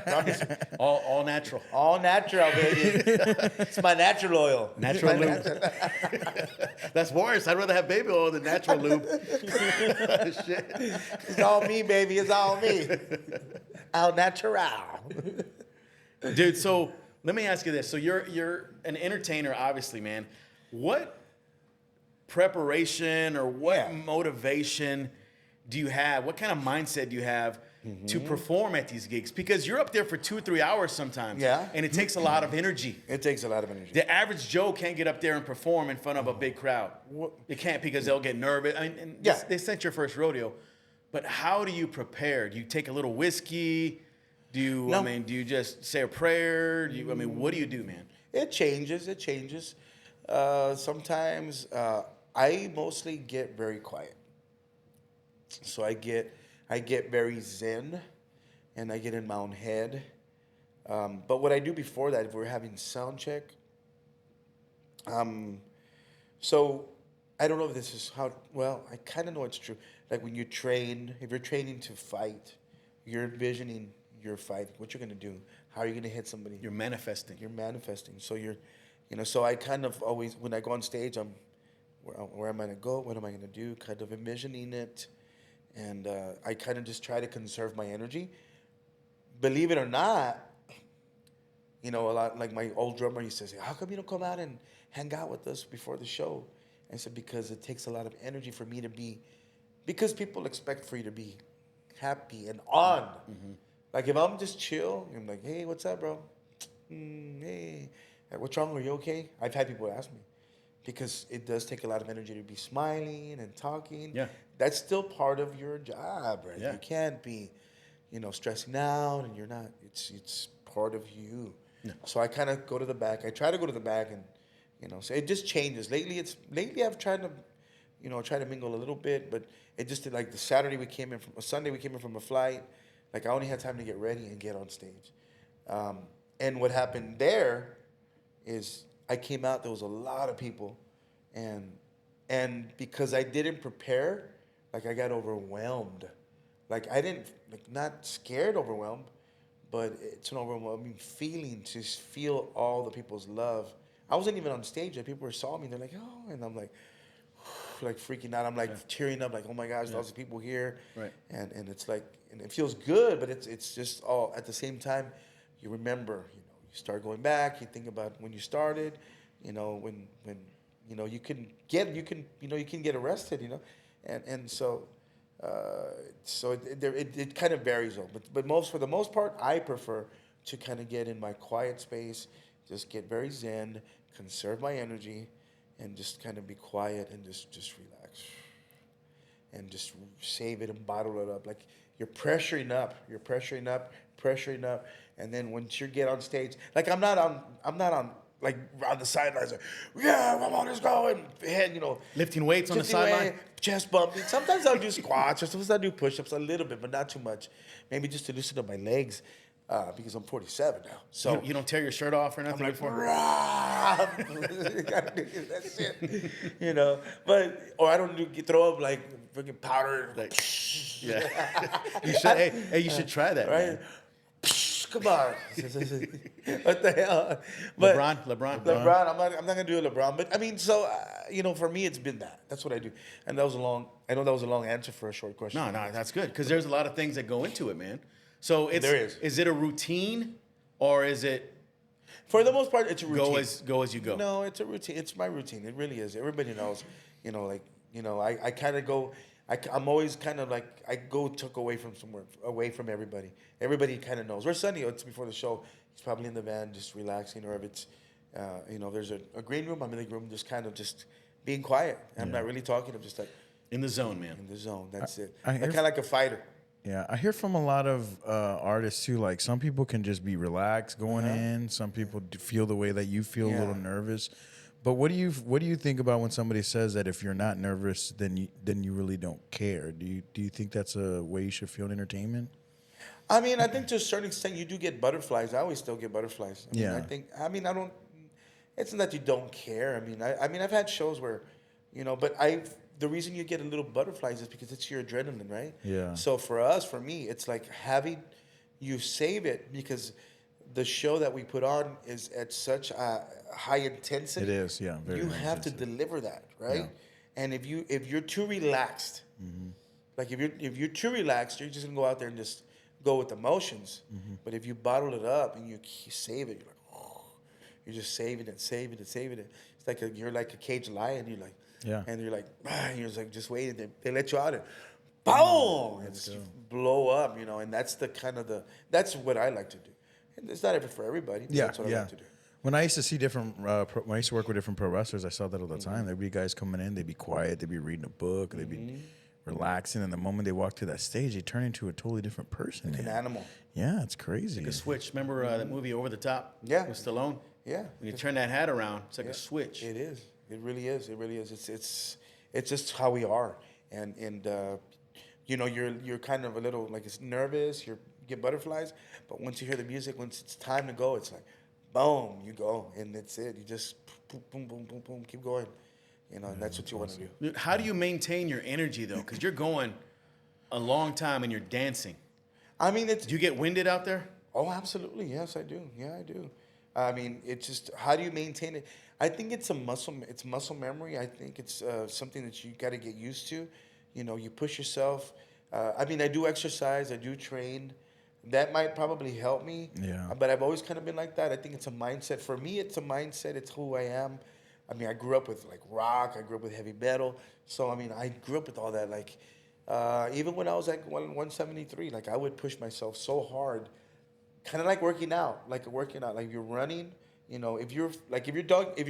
Promise. All natural. All natural, baby. It's my natural oil. Natural lube. That's worse. I'd rather have baby oil than natural lube. Shit. It's all me, baby. It's all me. Al natural. Dude, so let me ask you this. So you're an entertainer, obviously, man. What preparation or what motivation do you have? What kind of mindset do you have to perform at these gigs? Because you're up there for 2 or 3 hours sometimes. Yeah. And it takes a lot of energy. It takes a lot of energy. The average Joe can't get up there and perform in front of a big crowd. It can't because they'll get nervous. I mean, and this ain't your first rodeo. But how do you prepare? Do you take a little whiskey? Do you just say a prayer? What do you do, man? It changes. Sometimes I mostly get very quiet. So I get very zen, and I get in my own head. But what I do before that, if we're having sound check, so I don't know if this is how. Well, I kind of know it's true. Like when you train, if you're training to fight, you're envisioning your fight, what you're gonna do, how are you gonna hit somebody. You're manifesting. So so I kind of always, when I go on stage, where am I gonna go? What am I gonna do? Kind of envisioning it. And I kind of just try to conserve my energy. Believe it or not, a lot like my old drummer used to say, how come you don't come out and hang out with us before the show? I said, because it takes a lot of energy for me to be, because people expect for you to be happy and on. Like if I'm just chill, I'm like, hey, what's up, bro? Hey, what's wrong? Are you okay? I've had people ask me. Because it does take a lot of energy to be smiling and talking. Yeah. That's still part of your job, right? Yeah. You can't be, stressing out, and you're not. It's part of you. No. So I kind of go to the back. I try to go to the back, and so it just changes. Lately I've tried to, try to mingle a little bit, but it just like the Sunday we came in from a flight. Like I only had time to get ready and get on stage. And what happened there is, I came out, there was a lot of people, and because I didn't prepare, like I got overwhelmed. Like I didn't, not scared overwhelmed, but it's an overwhelming feeling to feel all the people's love. I wasn't even on stage yet. People saw me, they're like, oh, and I'm like freaking out. I'm like tearing up, like, oh my gosh, lots of people here. Right. And it's like, and it feels good, but it's just all at the same time, you remember, you start going back, you think about when you started, when you can get arrested, and so it kind of varies though. But for the most part, I prefer to kind of get in my quiet space, just get very zen, conserve my energy, and just kind of be quiet and just relax, and just save it and bottle it up. Like you're pressuring up, and then once you get on stage, like I'm not on like on the sidelines, like, yeah, come on, let's go, and head, Lifting weights on the lifting sideline. weight, chest bumping. Sometimes I'll do squats, or sometimes I'll do push-ups a little bit, but not too much. Maybe just to loosen up my legs, because I'm 47 now. So You don't tear your shirt off or nothing like, before? "Rah!" That's it, But or I don't throw up like freaking powder. Like, yeah. You should. Hey, you should try that, Right? man. Come on. What the hell? But LeBron. I'm not gonna do a LeBron. But I mean, so for me, it's been that. That's what I do. And that was a long. I know that was a long answer for a short question. No, that's good because there's a lot of things that go into it, man. So There is. Is it a routine or is it For the most part, it's a routine. go as you go? No, it's a routine. It's my routine. It really is. Everybody knows. I kind of go. I'm always kind of like I go tuck away from somewhere, away from everybody. Everybody kind of knows. Where's Sunny? It's before the show. He's probably in the van, just relaxing, or if it's, there's a green room. I'm in the room, just kind of just being quiet. I'm not really talking. I'm just like In the zone, man. in the zone. That's it. I I'm hear kind of like a fighter. Yeah, I hear from a lot of artists too. Like some people can just be relaxed going in. Some people feel the way that you feel, a little nervous. But what do you think about when somebody says that if you're not nervous, then you really don't care? Do you think that's a way you should feel in entertainment? I mean, I think to a certain extent you do get butterflies. I always still get butterflies. I don't. It's not that you don't care. I mean, I've had shows where, but the reason you get a little butterflies is because it's your adrenaline, right? Yeah. So for me, it's like you save it because the show that we put on is at such a high intensity. It is, yeah. Very you have to deliver that, right? Yeah. And if you're too relaxed, like if you're too relaxed, you're just gonna go out there and just go with emotions. But if you bottle it up and you save it, you're like, you're just saving it. It's like you're like a caged lion. You're like, and you're like, you're just like just waiting. They let you out and boom, and just blow up, and that's that's what I like to do. And it's not for everybody. But that's what I like to do. When I used to see different, when I used to work with different pro wrestlers, I saw that all the time. There'd be guys coming in, they'd be quiet, they'd be reading a book, they'd be relaxing, and the moment they walk to that stage, they turn into a totally different person. Like an animal. Yeah, it's crazy. Like a switch. Remember that movie Over the Top? Yeah. With Stallone? Yeah. When you turn that hat around, it's like a switch. It is. It really is. It's just how we are, and you're kind of a little like it's nervous. You get butterflies, but once you hear the music, once it's time to go, it's like, boom, you go, and that's it. You just boom, boom, boom, boom, boom, keep going, and that's what you want to do. How do you maintain your energy though? Because you're going a long time and you're dancing. I mean, Do you get winded out there? Oh, absolutely. Yes, I do. Yeah, I do. I mean, it's just how do you maintain it? I think it's muscle memory. I think it's something that you got to get used to. You push yourself. I mean, I do exercise. I do train. That might probably help me. Yeah. But I've always kind of been like that. I think it's a mindset. For me, it's a mindset. It's who I am. I mean, I grew up with like rock. I grew up with heavy metal. So, I mean, I grew up with all that. Like, even when I was like 173, like I would push myself so hard, kind of like working out. Like you're running. If you're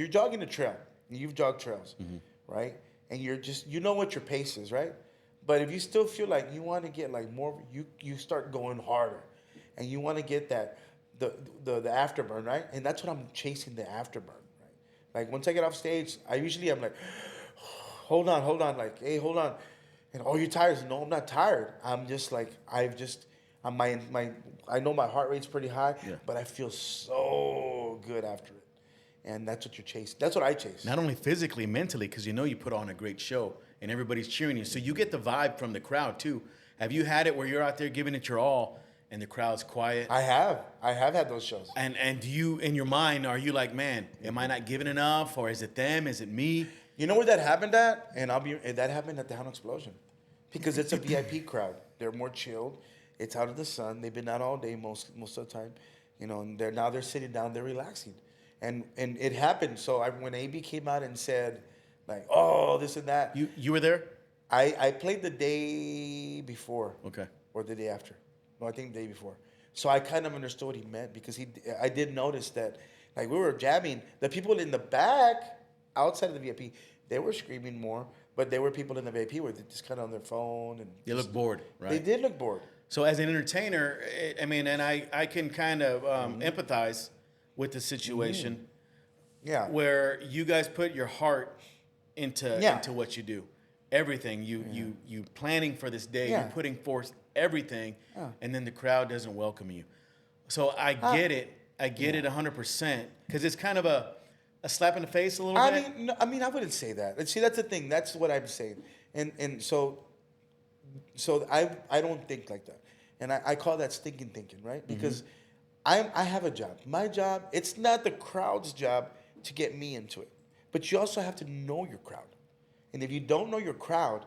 jogging a trail, you've jogged trails, right? And you're just, what your pace is, right? But if you still feel like you want to get like more, you start going harder, and you want to get that the afterburn, right? And that's what I'm chasing, the afterburn, right? Like once I get off stage, I'm like, hold on, like, hey, hold on, and you're tired? No, I'm not tired. I'm just like I know my heart rate's pretty high, but I feel so good after it, and that's what you're chasing. That's what I chase. Not only physically, mentally, because you put on a great show and everybody's cheering you. So you get the vibe from the crowd too. Have you had it where you're out there giving it your all and the crowd's quiet? I have had those shows. And do you, in your mind, are you like, man, am I not giving enough, or is it them? Is it me? You know where that happened at? And that happened at the Hound Explosion, because it's a VIP crowd. They're more chilled. It's out of the sun. They've been out all day most of the time, and they're sitting down. They're relaxing, and it happened. So when AB came out and said, like, oh, this and that. You were there? I played the day before. Okay. Or the day after. No, I think the day before. So I kind of understood what he meant, because I did notice that, like, we were jamming. The people in the back, outside of the VIP, they were screaming more, but there were people in the VIP where they're just kind of on their phone. And they look bored, right? They did look bored. So as an entertainer, and I can kind of empathize with the situation. Yeah. where you guys put your heart into Yeah. into what you do. Everything you planning for this day, Yeah. you're putting forth everything, Yeah. and then the crowd doesn't welcome you. So I get it. I get it 100% because it's kind of a slap in the face a little bit. I mean, I wouldn't say that. And see, that's the thing. That's what I'm saying. And so I don't think like that. And I call that stinking thinking, right? Because I have a job. My job, it's not the crowd's job to get me into it. But you also have to know your crowd. And if you don't know your crowd,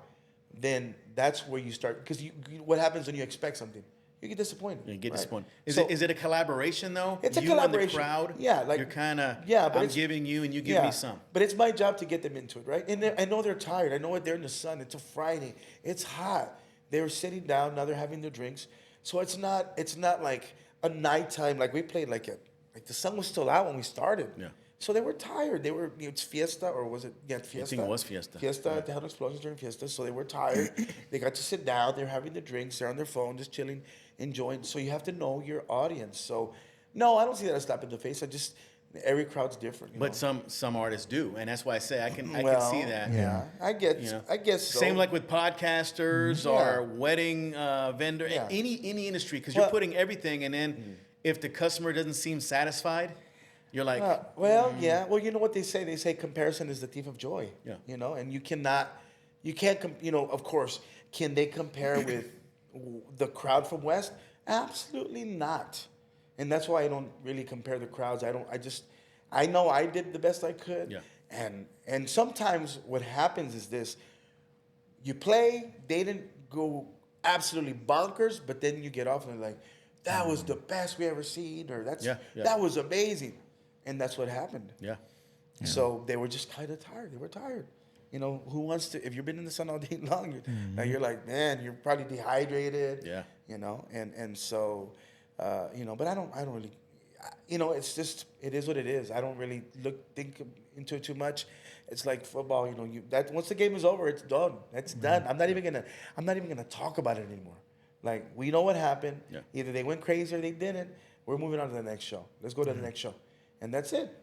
then that's where you start. Because what happens when you expect something? You get disappointed. You get right? disappointed. So- Is it a collaboration though? It's a you collaboration. and the crowd. Yeah, like- you're kind of. Yeah, but I'm it's- giving you and you give me some. But it's my job to get them into it, right? And I know they're tired. I know they're in the sun. It's a Friday. It's hot. They were sitting down. Now they're having their drinks. So it's not like a nighttime. Like we played like the sun was still out when we started. Yeah. So they were tired. They were it's Fiesta or was it Fiesta? I think it was Fiesta. Fiesta at the Hell Explosions during Fiesta. So they were tired. They got to sit down. They're having their drinks. They're on their phone, just chilling, enjoying. So you have to know your audience. So no, I don't see that as slap in the face. Every crowd's different. You But know? some artists do, and that's why I say I can Well, see that. Yeah, I guess so. Same like with podcasters or wedding vendor, Yeah. any industry, because Well- you're putting everything, and then if the customer doesn't seem satisfied, you're like, Yeah. Well, you know what they say? They say comparison is the thief of joy. Yeah. You know, and you can't, of course, can they compare with the crowd from West? Absolutely not. And that's why I don't really compare the crowds. I know I did the best I could. Yeah. And sometimes what happens is this: you play, they didn't go absolutely bonkers, but then you get off and they're like, that was the best we ever seen, or that was amazing. And that's what happened. yeah. So they were just kind of tired. They were tired. You know, who wants to, if you've been in the sun all day long, now you're like, man, you're probably dehydrated. Yeah. You know, and so, but I don't really, it's just, it is what it is. I don't really think into it too much. It's like football, that once the game is over, it's done. That's done. I'm not even gonna talk about it anymore. Like, we know what happened. Yeah. Either they went crazy or they didn't. We're moving on to the next show. Let's go to the next show. And that's it.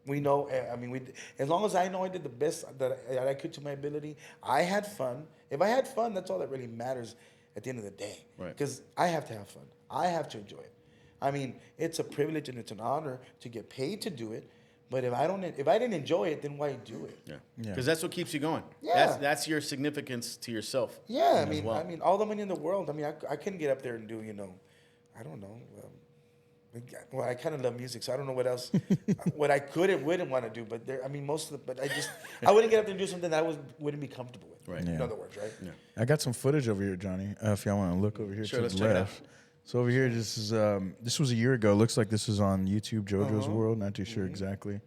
We know, as long as I know I did the best that I could to my ability, I had fun. If I had fun, that's all that really matters at the end of the day. Right. Because I have to have fun. I have to enjoy it. I mean, it's a privilege and it's an honor to get paid to do it. But if I didn't enjoy it, then why do it? Yeah. Yeah. Because that's what keeps you going. Yeah. That's your significance to yourself. Yeah, as well. I mean, all the money in the world. I mean, I couldn't get up there and do, I don't know. Well, I kind of love music, so I don't know what else, what I could and wouldn't want to do. But I wouldn't get up there and do something that I wouldn't be comfortable with. Right. In Yeah. other words, right? Yeah. I got some footage over here, Johnny. If y'all want to look over here Sure, to let's the check it out. left. So over here, this was a year ago. Looks like this was on YouTube, JoJo's World. Not too sure exactly,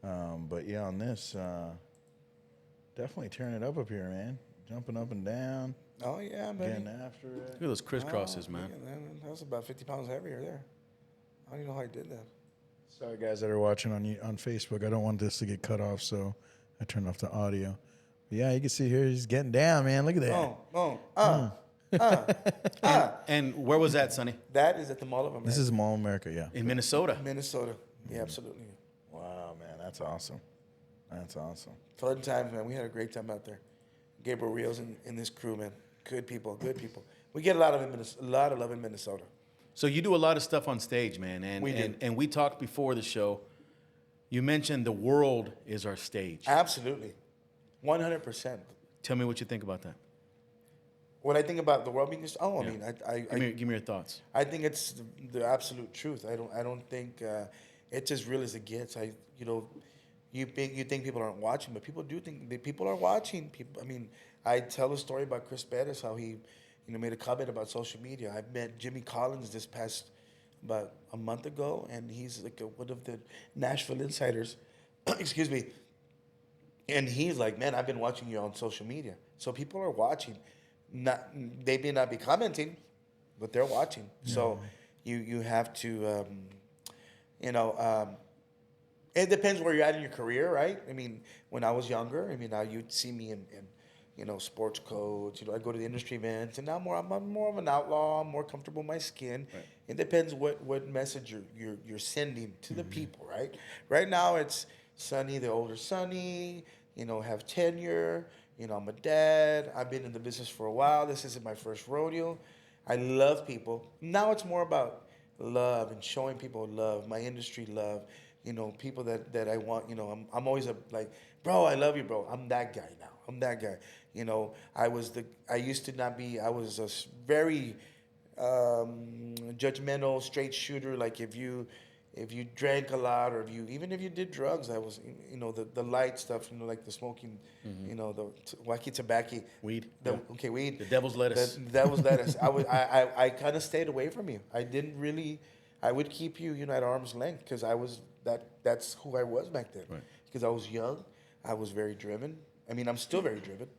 but yeah, on this, definitely tearing it up here, man. Jumping up and down, Oh yeah, man. getting after it. Look at those crisscrosses, man. That was about 50 pounds heavier there. I don't even know how I did that. Sorry, guys that are watching on Facebook. I don't want this to get cut off, so I turned off the audio. But yeah, you can see here he's getting down, man. Look at that. And where was that, Sonny? That is at the Mall of America. This is Mall America, yeah. In Minnesota. Minnesota. Yeah, absolutely. Wow, man, that's awesome. That's awesome. Fun times, man. We had a great time out there. Gabriel Rios and this crew, man. Good people. We get a lot of love in Minnesota. So you do a lot of stuff on stage, man. And We do. And we talked before the show. You mentioned the world is our stage. Absolutely. 100%. Tell me what you think about that. What I think about the world being just, I Yeah. mean, Give me your thoughts. I think it's the absolute truth. I don't think it's as real as it gets. You think people aren't watching, but people do think people are watching. People, I mean, I tell a story about Chris Bettis, how he, made a comment about social media. I met Jimmy Collins this past about a month ago, and he's like one of the Nashville insiders. Excuse me. And he's like, man, I've been watching you on social media. So people are watching. They may not be commenting, but they're watching. Yeah. So you have to, it depends where you're at in your career, right? I mean, when I was younger, now you'd see me in sports codes. I go to the industry events, and now I'm more of an outlaw. I'm more comfortable in my skin. Right. It depends what message you're sending to the people, right? Right now it's Sunny, the older Sunny. Have tenure. I'm a dad. I've been in the business for a while. This isn't my first rodeo. I love people. Now it's more about love and showing people love, my industry love. People that I want. I'm always bro, I love you, bro. I'm that guy now. I'm that guy. I used to not be. I was a very judgmental, straight shooter. Like if you drank a lot, or even if you did drugs, I was, the light stuff, like the smoking, the wacky tobacco, weed. Weed. The devil's lettuce. The devil's lettuce. I kind of stayed away from you. I didn't really. I would keep you, at arm's length because I was that's who I was back then. Right. Because I was young, I was very driven. I mean, I'm still very driven,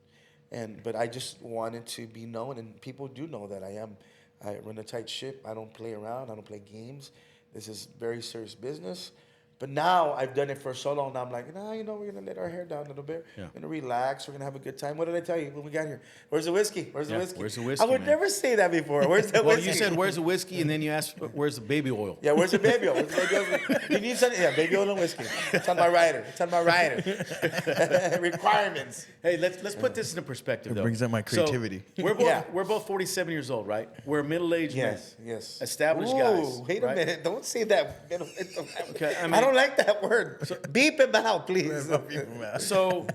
but I just wanted to be known, and people do know that I am. I run a tight ship. I don't play around. I don't play games. This is very serious business. But now I've done it for so long. Now I'm like, we're going to let our hair down a little bit. Yeah. We're going to relax. We're going to have a good time. What did I tell you when we got here? Where's the whiskey? Where's the whiskey? Where's the whiskey? I would never say that before. Where's the whiskey? You said, where's the whiskey? And then you asked, where's the baby oil? Yeah, where's the baby oil? Where's the baby oil? You need something? Yeah, baby oil and whiskey. It's on my rider. Requirements. Hey, let's put this into perspective, though. It brings out my creativity. So we're both 47 years old, right? We're middle-aged men. Yes. Established guys. Wait a minute. Don't say that. Okay, I don't like that word. So, beep him out, please. So,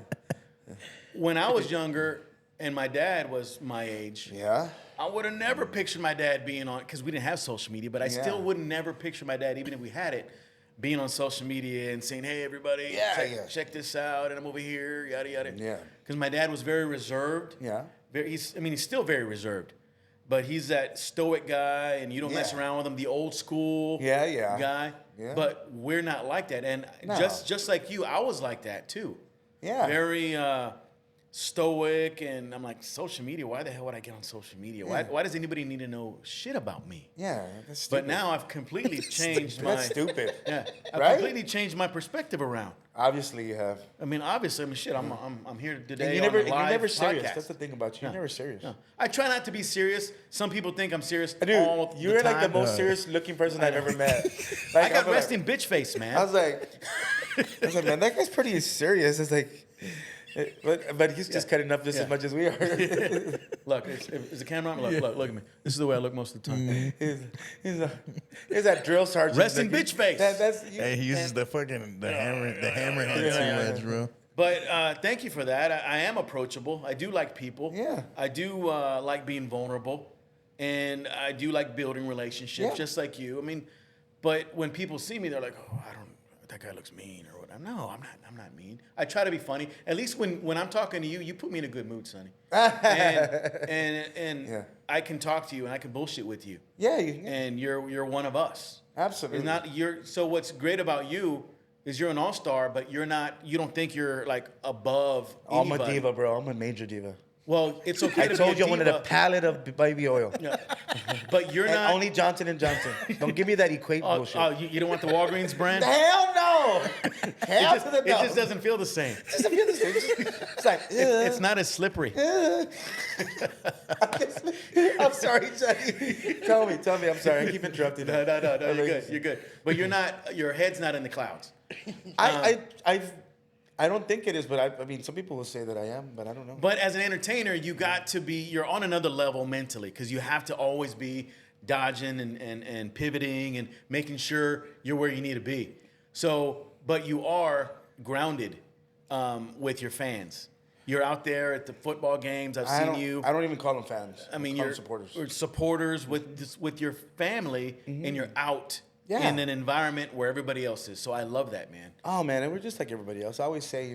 when I was younger and my dad was my age, I would have never pictured my dad being on, because we didn't have social media, but I still would never picture my dad, even if we had it, being on social media and saying, hey, everybody, check this out, and I'm over here, yada, yada. Yeah. Because my dad was very reserved. Yeah. He's still very reserved. But he's that stoic guy, and you don't mess around with him, the old school guy. Yeah. But we're not like that. And just like you, I was like that too. Yeah. Very stoic, and I'm like, social media, why the hell would I get on social media? Yeah. Why does anybody need to know shit about me? Yeah, that's stupid. But now I've completely changed That's stupid. Yeah. I've completely changed my perspective around. Obviously you have. shit, I'm here today. And you're on a live never serious. podcast. That's the thing about you. You're never serious. No. I try not to be serious. Some people think I'm serious all the you're time. like the most serious looking person I've ever met. I got resting bitch face, man. I was like, man, that guy's pretty serious. It's like, but he's just cutting up just as much as we are. Look, is the camera on? Look at me. This is the way I look most of the time. He's that drill sergeant. Resting bitch face. Hey, he uses the hammerhead too much, bro. But thank you for that. I am approachable. I do like people. Yeah. I do like being vulnerable, and I do like building relationships, just like you. I mean, but when people see me, they're like, "Oh, that guy looks mean," or whatever. No, I'm not mean. I try to be funny. At least when I'm talking to you, you put me in a good mood, Sonny. And I can talk to you and I can bullshit with you. Yeah. And you're one of us. Absolutely. So what's great about you is you're an all-star, but you don't think you're like above anybody. I'm a diva, bro. I'm a major diva. Well, it's okay to be a diva. I told you I wanted a pallet of baby oil. Yeah. But you're not. Only Johnson & Johnson. Don't give me that Equate bullshit. Oh, you don't want the Walgreens brand? Hell no. Hell to the no. It just doesn't feel the same. It doesn't feel the same. It's like, it's not as slippery. I'm sorry, Johnny. Tell me. I'm sorry. I keep interrupting. No, you're good. But your head's not in the clouds. I don't think it is, but I mean, some people will say that I am, but I don't know. But as an entertainer, you're on another level mentally, because you have to always be dodging and pivoting and making sure you're where you need to be. So, but you are grounded with your fans. You're out there at the football games. I've seen you. I don't even call them fans. I mean, you're supporters. Or supporters with your family, and you're out. Yeah. In an environment where everybody else is. So I love that, man. Oh, man, and we're just like everybody else. I always say,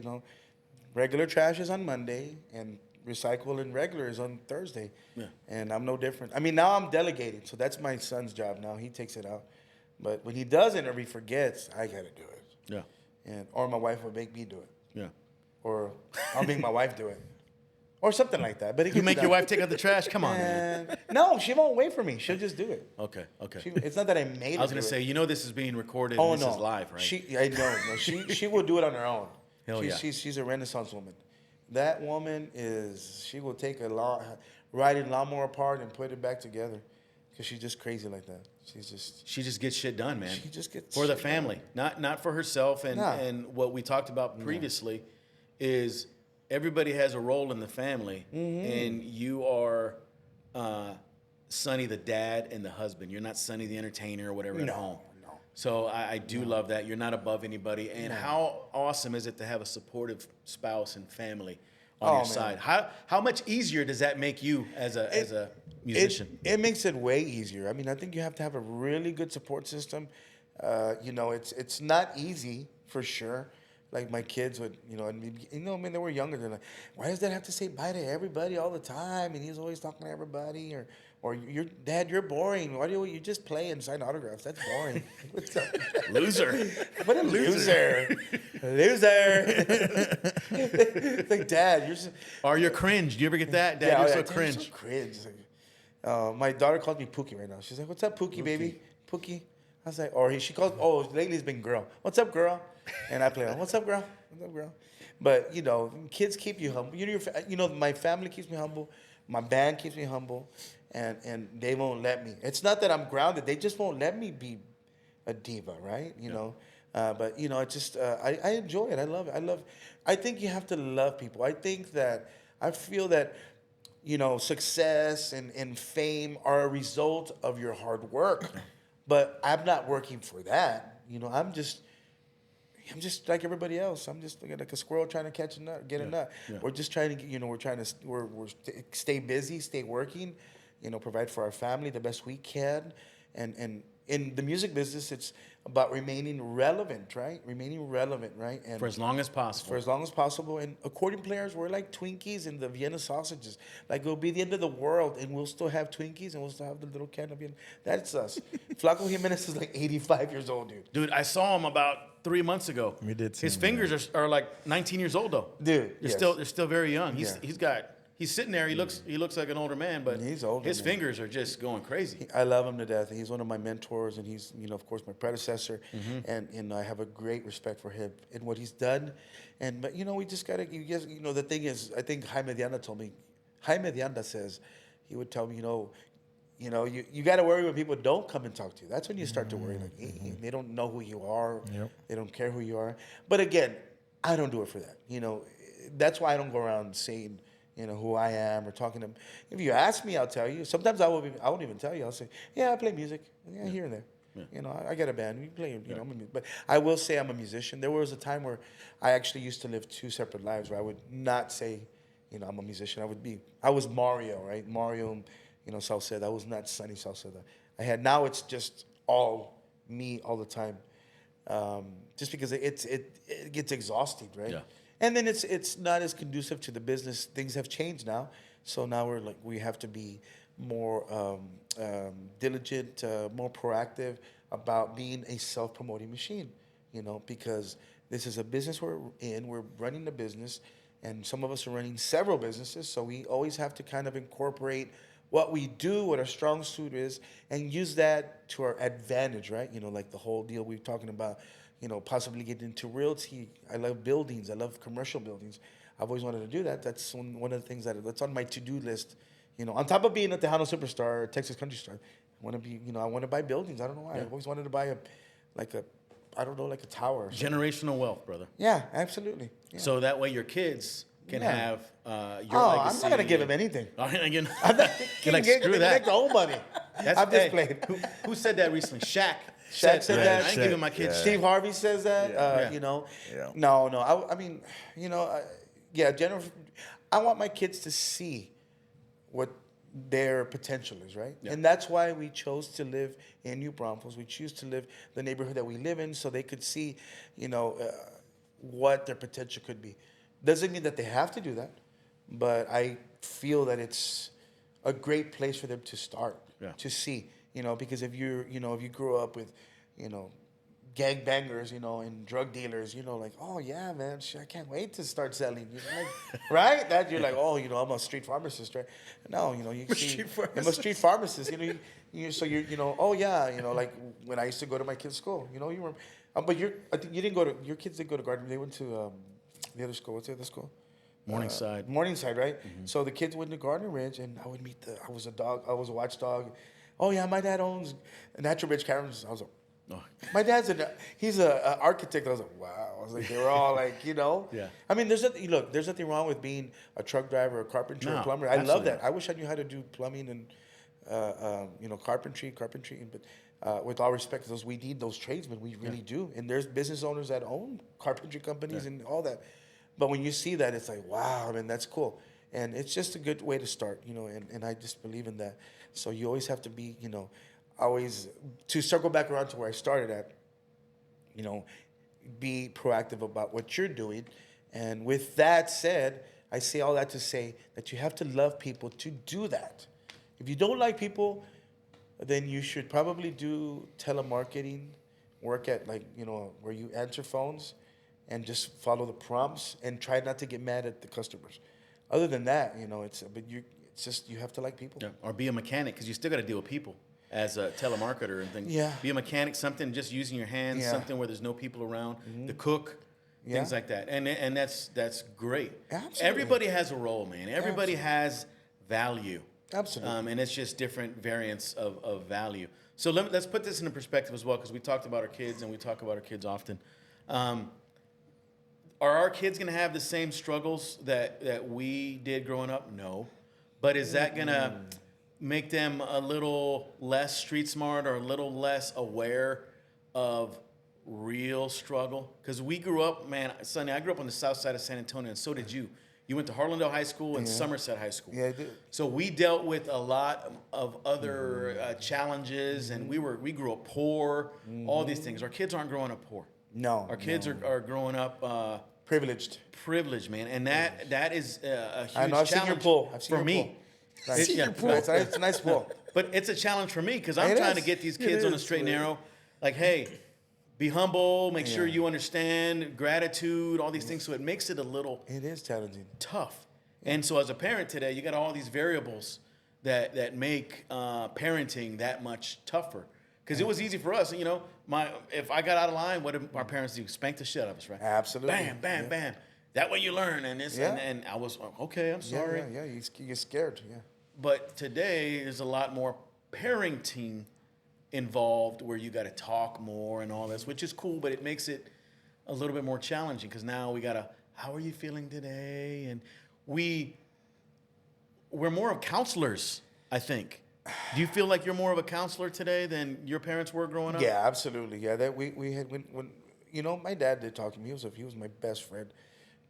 regular trash is on Monday, and recycle and regular is on Thursday. Yeah. And I'm no different. I mean, now I'm delegating, so that's my son's job now. He takes it out. But when he doesn't or he forgets, I got to do it. Yeah. Or my wife would make me do it. Yeah. Or I'll make my wife do it. Or something like that. But you make your wife take out the trash? Come on, man. No, she won't wait for me. She'll just do it. Okay. It's not that I made her. I was going to say, this is being recorded and this is live, right? I know. No, she will do it on her own. Hell She's a Renaissance woman. That woman she will take riding lawnmower apart and put it back together, because she's just crazy like that. She just gets shit done, man. She just gets for the shit family, not for herself. And No. and what we talked about previously is everybody has a role in the family, and you are Sonny the dad and the husband. You're not Sonny the entertainer or whatever at home. No. So I do love that. You're not above anybody. And how awesome is it to have a supportive spouse and family on your man. side? How much easier does that make you as a musician? It makes it way easier. I mean, I think you have to have a really good support system. It's not easy for sure. Like my kids would, when they were younger, they're like, why does Dad have to say bye to everybody all the time? And he's always talking to everybody. Or your Dad, you're boring. Why do you just play and sign autographs? That's boring. What's up? Loser. What a loser. Loser. It's like, Dad, you're so... Or you're cringe. Do you ever get that? Dad, you're so Dad, cringe. You're so cringe. It's like, my daughter calls me Pookie right now. She's like, what's up, Pookie, baby? Pookie. I was like, she calls, lately it's been girl. What's up, girl? And I play, what's up, girl? What's up, girl? But, kids keep you humble. My family keeps me humble. My band keeps me humble. And they won't let me. It's not that I'm grounded. They just won't let me be a diva, right? But, it's just, I enjoy it. I love it. I think you have to love people. I feel that, success and fame are a result of your hard work. But I'm not working for that. I'm just like everybody else. I'm just like a squirrel trying to catch a nut, get a nut. Yeah. We're just trying to, we're stay busy, stay working, provide for our family the best we can. And in the music business, it's about remaining relevant, right? And for as long as possible. For as long as possible. And accordion players, we're like Twinkies in the Vienna sausages. Like, it'll be the end of the world, and we'll still have Twinkies, and we'll still have the little can of Vienna. That's us. Flaco Jimenez is like 85 years old, dude. Dude, I saw him about 3 months ago. We did see His him, fingers are like 19 years old, though. Dude, they're still very young. He's sitting there. He looks like an older man, but he's older, his man. fingers are just going crazy. I love him to death. He's one of my mentors, and he's, of course, my predecessor. And I have a great respect for him and what he's done. But we just gotta. The thing is, I think Jaime Dianda told me. Jaime Dianda says, he would tell me, you got to worry when people don't come and talk to you. That's when you start to worry. Like, they don't know who you are. Yep. They don't care who you are. But again, I don't do it for that. That's why I don't go around saying, who I am or talking to them. If you ask me, I'll tell you. Sometimes I won't even tell you. I'll say, yeah, I play music. Yeah, here and there. Yeah. I got a band. We play, but I will say I'm a musician. There was a time where I actually used to live 2 separate lives where I would not say, I'm a musician. I was Mario, right? Mario, Sauceda. I was not Sunny Sauceda. Now it's just all me all the time. Just because it gets exhausting, right? Yeah. And then it's not as conducive to the business. Things have changed now. So now we have to be more diligent, more proactive about being a self-promoting machine, because this is a business we're in. We're running the business, and some of us are running several businesses. So we always have to kind of incorporate what we do, what our strong suit is, and use that to our advantage, right? Like the whole deal we're talking about, possibly get into realty. I love buildings. I love commercial buildings. I've always wanted to do that. That's one of the things that's on my to-do list. On top of being a Tejano superstar, or Texas country star, I want to be, I want to buy buildings. I don't know why. Yeah. I've always wanted to buy a tower. Generational wealth, brother. Yeah, absolutely. Yeah. So that way your kids can have your legacy. I'm not going to give them anything. I'm not, you're like, screw that. Take the whole money. I'm just playing. Who said that recently? Shaq said that. I ain't giving my kids. Steve Harvey says that. No. I want my kids to see what their potential is, right? Yeah. And that's why we chose to live in New Braunfels. We choose to live the neighborhood that we live in, so they could see, what their potential could be. Doesn't mean that they have to do that, but I feel that it's a great place for them to start, to see, because if you grew up with, gangbangers, and drug dealers, like, oh yeah, man, I can't wait to start selling, right? That you're like, oh, I'm a street pharmacist, right? No, you see, I'm a street pharmacist, oh yeah, like when I used to go to my kids' school, you were, but I think you didn't go to, your kids didn't go to Gardner, they went to the other school. What's the other school? Morningside. right? So the kids went to Gardner Ridge, and I would meet I was a watchdog. Oh yeah, my dad owns Natural Bridge Cameras. I was like, Oh. my dad's he's a architect. I was like, wow. I was like, they were all like, Yeah. I mean, there's nothing wrong with being a truck driver, a carpenter, No, a plumber. I love absolutely that. not. I wish I knew how to do plumbing and, carpentry. But with all respect to those, we need those tradesmen. We really do. And there's business owners that own carpentry companies and all that. But when you see that, it's like, wow, I mean, that's cool. And it's just a good way to start, and I just believe in that. So you always have to be, always, to circle back around to where I started at, be proactive about what you're doing. And with that said, I say all that to say that you have to love people to do that. If you don't like people, then you should probably do telemarketing, work at where you answer phones and just follow the prompts and try not to get mad at the customers. Other than that, it's just you have to like people. Yeah. Or be a mechanic, because you still got to deal with people as a telemarketer and things. Yeah. Be a mechanic, something just using your hands, Yeah. something where there's no people around. The cook, things Yeah. like that. And that's great. Absolutely. Everybody has a role, man. Everybody has value. Absolutely. And it's just different variants of value. So let's put this into perspective as well, because we talked about our kids and we talk about our kids often. Are our kids going to have the same struggles that we did growing up? No. But is that going to make them a little less street smart or a little less aware of real struggle? Because we grew up, man, Sonny, I grew up on the south side of San Antonio, and so did you. You went to Harlandale High School and Somerset High School. Yeah, I did. So we dealt with a lot of other challenges, and we grew up poor, all these things. Our kids aren't growing up poor. No. Our kids are growing up Privileged. privileged, man, and that is a huge I know. I've challenge seen your pool. I've seen for your me. pool. Nice. Yeah, It's a nice pool. but it's a challenge for me, because I'm It trying to is. get these It kids on the is, straight and man. narrow. Like, hey, be humble, make sure Yeah. you understand gratitude, all these things. So it makes it a little It is challenging. tough. And so as a parent today, you got all these variables that make parenting that much tougher. Because it was easy for us, if I got out of line, what did our parents do? Spank the shit out of us, right? Absolutely. Bam, bam, Yeah. bam. That way you learn, and this, Yeah. and I was okay. I'm sorry. Yeah. You get scared. Yeah. But today there's a lot more parenting involved, where you got to talk more and all this, which is cool, but it makes it a little bit more challenging, because now we gotta, how are you feeling today? And we're more of counselors, I think. Do you feel like you're more of a counselor today than your parents were growing up? Yeah, absolutely. Yeah, that we had when my dad did talk to me. He was my best friend,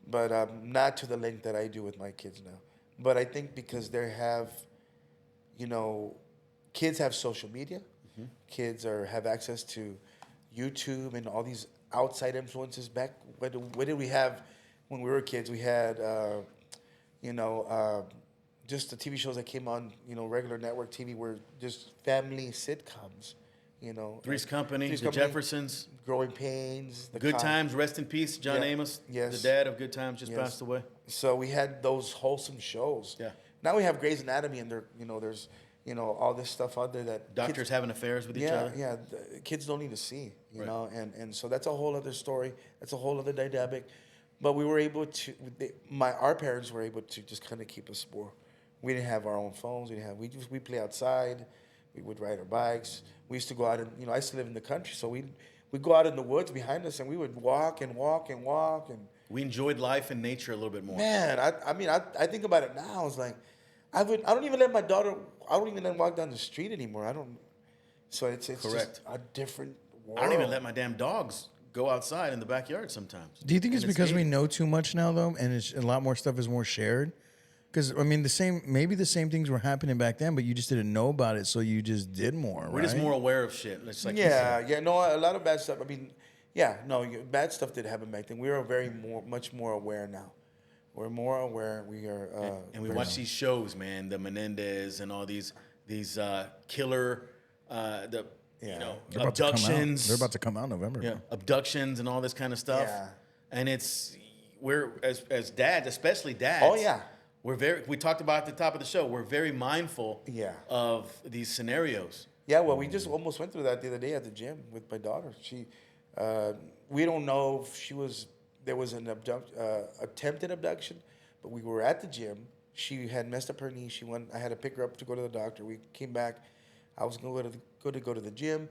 but not to the length that I do with my kids now. But I think because they have, kids have social media, kids have access to YouTube and all these outside influences. Back what did we have when we were kids? We had just the TV shows that came on, regular network TV were just family sitcoms, Three's Company, Three's The Company, Jeffersons, Growing Pains, Good Times, rest in peace. John Yeah. Amos, Yes. the dad of Good Times, just Yes. passed away. So we had those wholesome shows. Yeah. Now we have Grey's Anatomy, and there's all this stuff out there that Doctors kids, having affairs with each other. the kids don't need to see, Right. and so that's a whole other story. That's a whole other dynamic. But we were able to, our parents were able to just kind of keep us more. We didn't have our own phones. We play outside. We would ride our bikes. We used to go out and I used to live in the country, so we'd go out in the woods behind us, and we would walk and walk and walk and. We enjoyed life and nature a little bit more. Man, I think about it now. It's like, I don't even let my daughter. I don't even let her walk down the street anymore. I don't. So it's Correct. just a different world. I don't even let my damn dogs go outside in the backyard sometimes. Do you think it's And because we gated. know too much now, though, and a lot more stuff is more shared? Because maybe the same things were happening back then, but you just didn't know about it, so you just did more. We're just more aware of shit. It's like No, a lot of bad stuff. Bad stuff did happen back then. We are much more aware now. We're more aware. We are. and we watch these shows, man. The Menendez and all these killer, Yeah. They're about to come out. abductions. They're about to come out in November. Yeah, abductions and all this kind of stuff. Yeah. And we're as dads, especially dads. Oh, yeah. We talked about at the top of the show. We're very mindful. Yeah. Of these scenarios. Yeah, well, we just almost went through that the other day at the gym with my daughter. We don't know if there was an attempted abduction, But we were at the gym. She had messed up her knee. I had to pick her up to go to the doctor. We came back. I was going to go to the gym,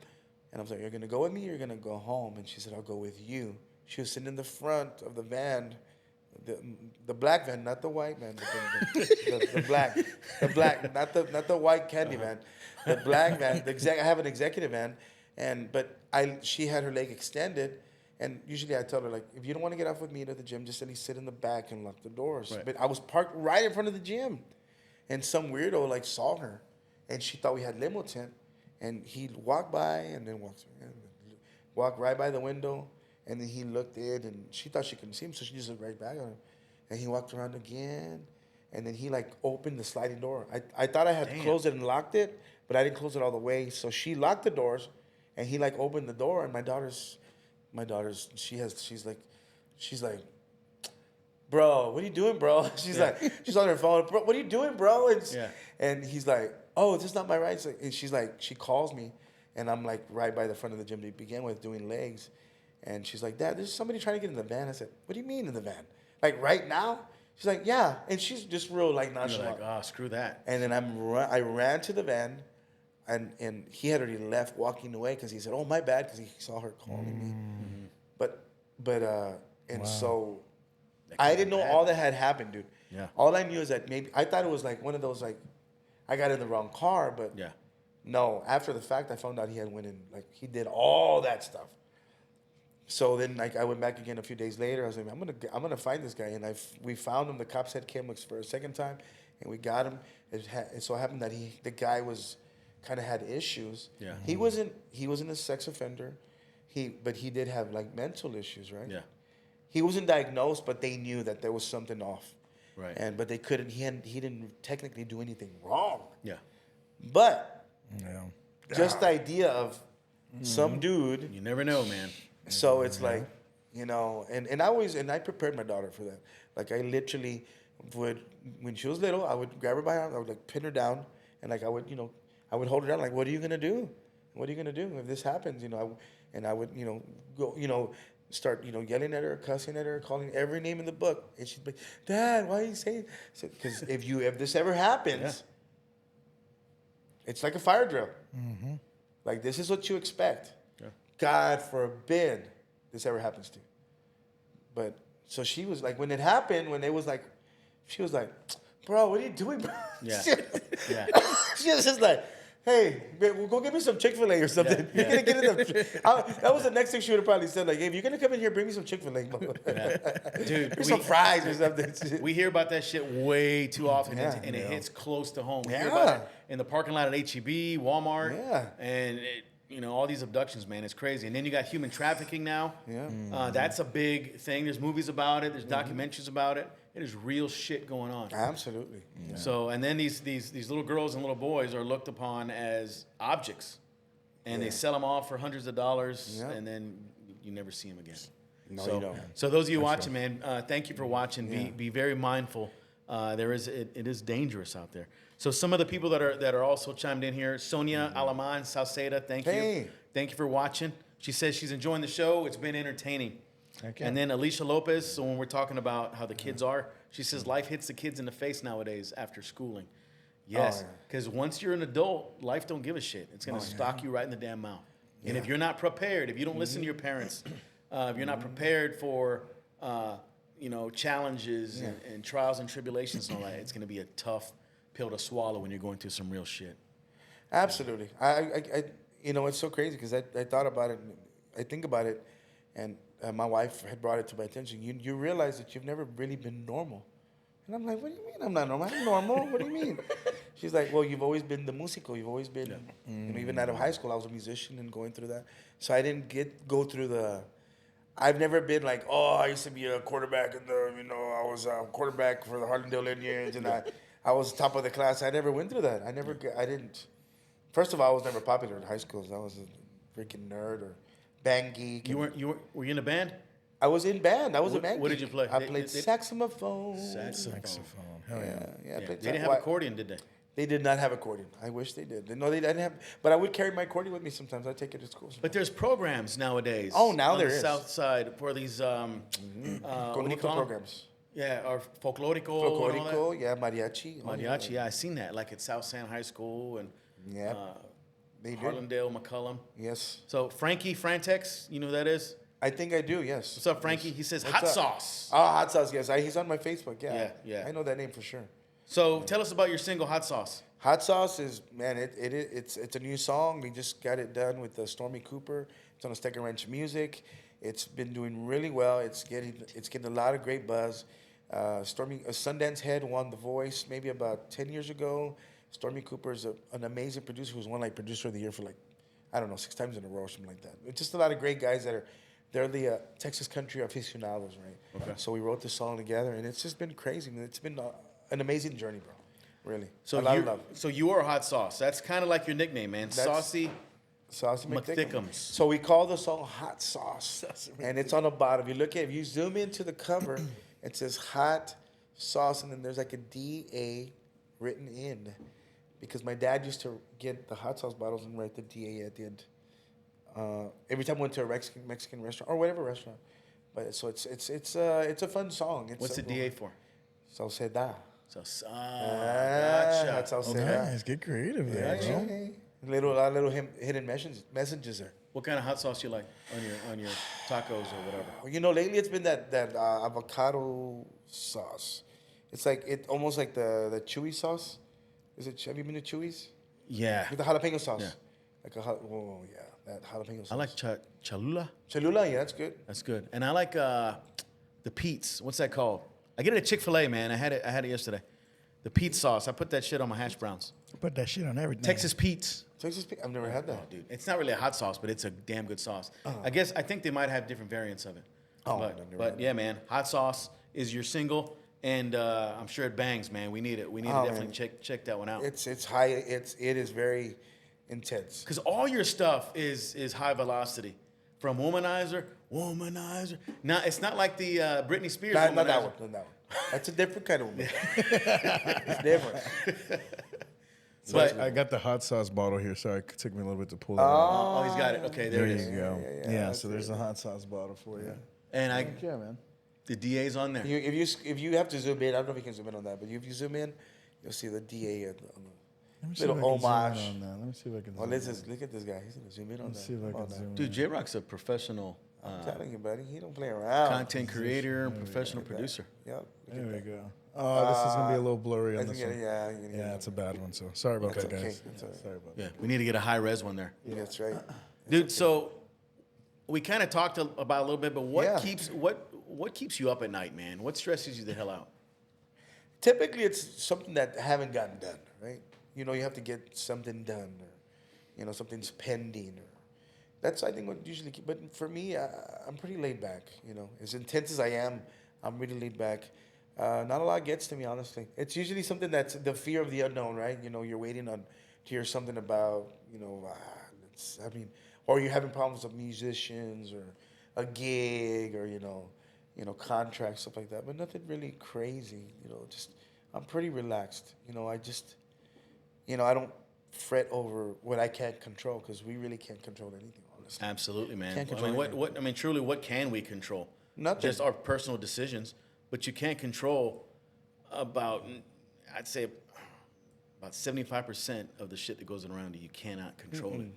and I was like, "You're gonna go with me, or you're gonna go home?" And she said, "I'll go with you." She was sitting in the front of the van, the black van, not the white van, the black, not the white candy van, the black van. I have an executive van, but she had her leg extended. And usually I tell her, like, if you don't want to get off with me at the gym, just at least sit in the back and lock the doors. Right. But I was parked right in front of the gym. And some weirdo, like, saw her. And she thought we had limo tent. And he walked by and then walked right by the window. And then he looked in, and she thought she couldn't see him, so she just looked right back at him. And he walked around again. And then he, like, opened the sliding door. I thought I had closed it and locked it, but I didn't close it all the way. So she locked the doors, and he, like, opened the door, and my daughter's, she's like, bro, what are you doing, bro? She's on her phone, bro, what are you doing, bro? And he's like, oh, this is not my right. And she's like, she calls me, and I'm like right by the front of the gym to begin with doing legs. And she's like, Dad, there's somebody trying to get in the van. I said, what do you mean in the van? Like right now? She's like, yeah. And she's just real like nonchalant. You're like, oh, screw that. And then I ran to the van. And he had already left walking away because he said, oh, my bad, because he saw her calling me. So I didn't know all that had happened, dude. Yeah. All I knew is that maybe, I thought it was like one of those, like, I got in the wrong car, but no, after the fact, I found out he had went in, like, he did all that stuff. So then, like, I went back again a few days later. I was like, I'm gonna find this guy, and we found him. The cops had came for a second time, and we got him. It so happened that the guy was kind of had issues. Yeah. He wasn't a sex offender. But he did have like mental issues, right? Yeah. He wasn't diagnosed, but they knew that there was something off. Right. But they couldn't. He didn't technically do anything wrong. Yeah. But just the idea of some dude. You never know, man. So it's like, and I prepared my daughter for that. Like I literally would, when she was little, I would grab her by her arm, I would like pin her down, and like I would hold her down. Like, what are you gonna do? What are you gonna do if this happens? I would go, start yelling at her, cussing at her, calling every name in the book, and she'd be, Dad, why are you saying? Because if this ever happens, it's like a fire drill. Mm-hmm. Like this is what you expect. Yeah. God forbid this ever happens to you. But so she was like, when it happened, when it was like, she was like, bro, what are you doing, bro? Yeah. She was just like, hey, we'll go get me some Chick-fil-A or something. Yeah. You're gonna get in that was the next thing she would have probably said. Like, hey, if you're gonna come in here, bring me some Chick-fil-A, dude. some fries or something. We hear about that shit way too often, and it hits close to home. We hear about it in the parking lot at HEB, Walmart, and all these abductions, man. It's crazy. And then you got human trafficking now. Yeah, that's a big thing. There's movies about it. There's documentaries about it. It is real shit going on. Absolutely. Yeah. So, and then these little girls and little boys are looked upon as objects, and they sell them off for hundreds of dollars, and then you never see them again. No, you don't. So those of you watching, man, thank you for watching. Yeah. Be very mindful. It is dangerous out there. So some of the people that are also chimed in here, Sonia Alaman Sauceda, thank you for watching. She says she's enjoying the show. It's been entertaining. Okay. And then Alicia Lopez, so when we're talking about how the kids are, she says life hits the kids in the face nowadays after schooling. Yes, because once you're an adult, life don't give a shit. It's going to stalk you right in the damn mouth. Yeah. And if you're not prepared, if you don't listen to your parents, if you're not prepared for challenges and trials and tribulations and all that, it's going to be a tough pill to swallow when you're going through some real shit. Absolutely. I it's so crazy because I thought about it, and I think about it, and my wife had brought it to my attention. You realize that you've never really been normal. And I'm like, what do you mean I'm not normal? I'm normal. What do you mean? She's like, well, you've always been the musico. You've always been, even out of high school, I was a musician and going through that. So I didn't go through I've never been like, oh, I used to be a quarterback I was a quarterback for the Harlandale Indians and I was top of the class. I never went through that. I didn't. First of all, I was never popular in high school. I was a freaking nerd or band geek. Were you in a band? I was in band. I was a band. What did you play? I played saxophone. Saxophone. Hell yeah. They didn't have accordion, did they? They did not have accordion. I wish they did. No, they didn't have. But I would carry my accordion with me sometimes. I'd take it to school. But there's programs nowadays. Oh, now on there the is. South Side for these. What do you call them? programs. Yeah, or folklorico. and all that. Folklorico, yeah, mariachi. Mariachi, yeah, I seen that, like at South San High School and Yeah, they do. Harlandale, McCullum. Yes. So Frankie Frantex, you know who that is? I think I do, yes. What's up, Frankie? He says What's hot up? sauce. Oh, hot sauce, yes. He's on my Facebook, yeah. Yeah, yeah. I know that name for sure. So tell us about your single, Hot Sauce. Hot sauce is, man, it's a new song. We just got it done with Stormy Cooper. It's on Stecker Ranch Music. It's been doing really well. It's getting a lot of great buzz. Stormy Sundance Head won The Voice maybe about 10 years ago. Stormy Cooper is an amazing producer who's won like Producer of the Year for like, I don't know, 6 times in a row or something like that. It's just a lot of great guys they're the Texas country aficionados, right? Okay. So we wrote this song together, and it's just been crazy. It's been an amazing journey, bro. Really. So a lot of love. So you are Hot Sauce. That's kind of like your nickname, man. Saucy. Saucy McThickums. McThickums. So we call the song Hot Sauce. And it's on the bottom. If you zoom into the cover, it says Hot Sauce, and then there's like a DA written in. Because my dad used to get the hot sauce bottles and write the DA at the end. Every time I went to a Mexican restaurant or whatever restaurant. But so it's a fun song. What's the DA for? Sauceda. So, Gotcha. gotcha. That's Sauceda. Nice, get creative there, Yeah, bro. yeah. Little hidden messages there. What kind of hot sauce you like on your tacos or whatever? Well, you know, lately it's been that avocado sauce. It's like almost like the chewy sauce. Have you been to Chewy's? Yeah. With the jalapeno sauce. Yeah. Like yeah, that jalapeno sauce. I like Cholula. Cholula, yeah, that's good. That's good. And I like the Pete's. What's that called? I get it at Chick-fil-A, man. I had it yesterday. The Pete's sauce. I put that shit on my hash browns. Put that shit on everything. Texas Pete's. I've never had that. Oh, dude. It's not really a hot sauce, but it's a damn good sauce. I think they might have different variants of it. Oh, I've never had yeah, man. Hot sauce is your single, and I'm sure it bangs, man. We need it. We need to definitely check that one out. It's high. It is very intense. Because all your stuff is high velocity. From Womanizer. Now, it's not like the Britney Spears Not Womanizer. that one. Not that one. That's a different kind of woman. It's different. But I got the hot sauce bottle here. Sorry, it took me a little bit to pull it out. oh, he's got it. Okay, there There it you is. go. yeah, Yeah, so there's the hot sauce bottle for you. And Yeah, man. the DA's on there. If you have to zoom in, I don't know if you can zoom in on that, but if you zoom in, you'll see the DA on the Let me see little if I can homage. zoom in on that. Let me see if I can Well, zoom in. look at this guy. He's gonna zoom in on Let's that. see if I on can that. zoom in. Dude, JRock's a professional I'm telling you, buddy, he don't play around. content creator and professional producer. Yep. There we go. Oh, this is going to be a little blurry on That's this one. yeah, It's a bad one, so sorry about that, okay. guys. It's all right. Sorry about Yeah, we need to get a high res one there. Yeah, that's right. Dude, so we kind of talked about a little bit, but what Yeah. keeps you up at night, man? What stresses you the hell out? Typically, it's something that haven't gotten done, right? You know, you have to get something done, or you know, something's pending, or that's I think what usually. But for me, I'm pretty laid back. You know, as intense as I am, I'm really laid back. Not a lot gets to me, honestly. It's usually something that's the fear of the unknown, right? You know, you're waiting to hear something about, you know, or you're having problems with musicians or a gig or you know, contracts, stuff like that. But nothing really crazy, you know. Just I'm pretty relaxed. You know, I just, you know, I don't fret over what I can't control because we really can't control anything, honestly. Absolutely, man. Can't I control mean, anything. truly, what can we control? Nothing. Just our personal decisions. But you can't control I'd say, about 75% of the shit that goes around you. You cannot control it.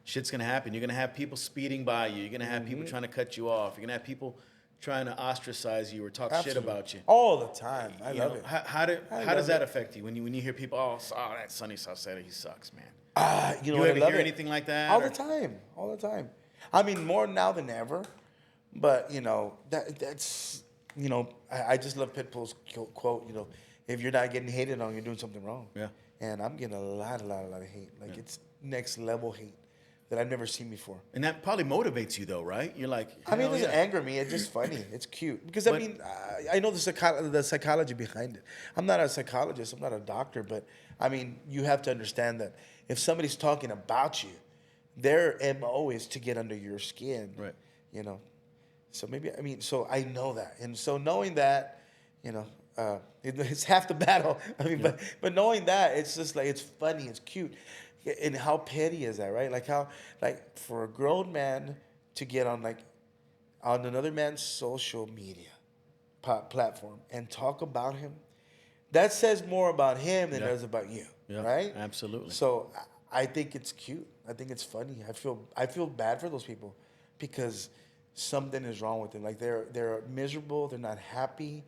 Shit's gonna happen. You're gonna have people speeding by you. You're gonna have people trying to cut you off. You're gonna have people trying to ostracise you or talk shit about you. All the time. I You love know, it. how love does that it. affect you when you hear people? Oh, that Sunny Sauceda, he sucks, man. You know You what, ever I love hear it. anything like that? All or- the time. All the time. I mean, more now than ever. But, you know, that's, you know, I just love Pitbull's quote, you know, if you're not getting hated on, you're doing something wrong. Yeah. And I'm getting a lot of hate. Like, it's next level hate that I've never seen before. And that probably motivates you, though, right? You're like, I mean, it hell doesn't yeah. anger me. It's just funny. It's cute. Because, I But- mean, I know the psychology behind it. I'm not a psychologist. I'm not a doctor. But, I mean, you have to understand that if somebody's talking about you, their MO is to get under your skin. Right. You know? So maybe, I mean, so I know that. And so knowing that, you know, it's half the battle. I mean, but knowing that, it's just like, it's funny, it's cute. And how petty is that, right? Like how, like for a grown man to get on another man's social media platform and talk about him, that says more about him than it does about you, Yeah, right? absolutely. So I think it's cute. I think it's funny. I feel bad for those people because something is wrong with them. Like they're miserable. They're not happy,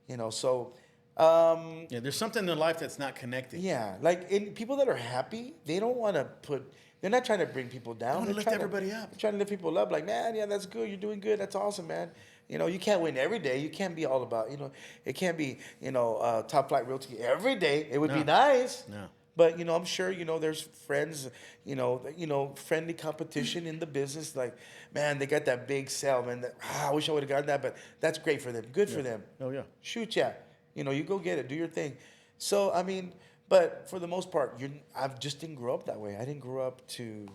you know. So Yeah, there's something in their life that's not connected. yeah, like in people that are happy, they don't want to put. They're not trying to bring people down. wanna They're lift trying everybody up. They're trying to lift people up. Like, man, yeah, that's good. You're doing good. That's awesome, man. You know, you can't win every day. You can't be all about. You know, it can't be. You know, top flight realty every day. It would be No. nice. No. But you know, I'm sure you know there's friends. You know, friendly competition in the business. Like, man, they got that big sale, man. I wish I would have gotten that, but that's great for them. Good for them. Oh, yeah. Shoot, yeah. You know, you go get it. Do your thing. So I mean, but for the most part, I just didn't grow up that way. I didn't grow up to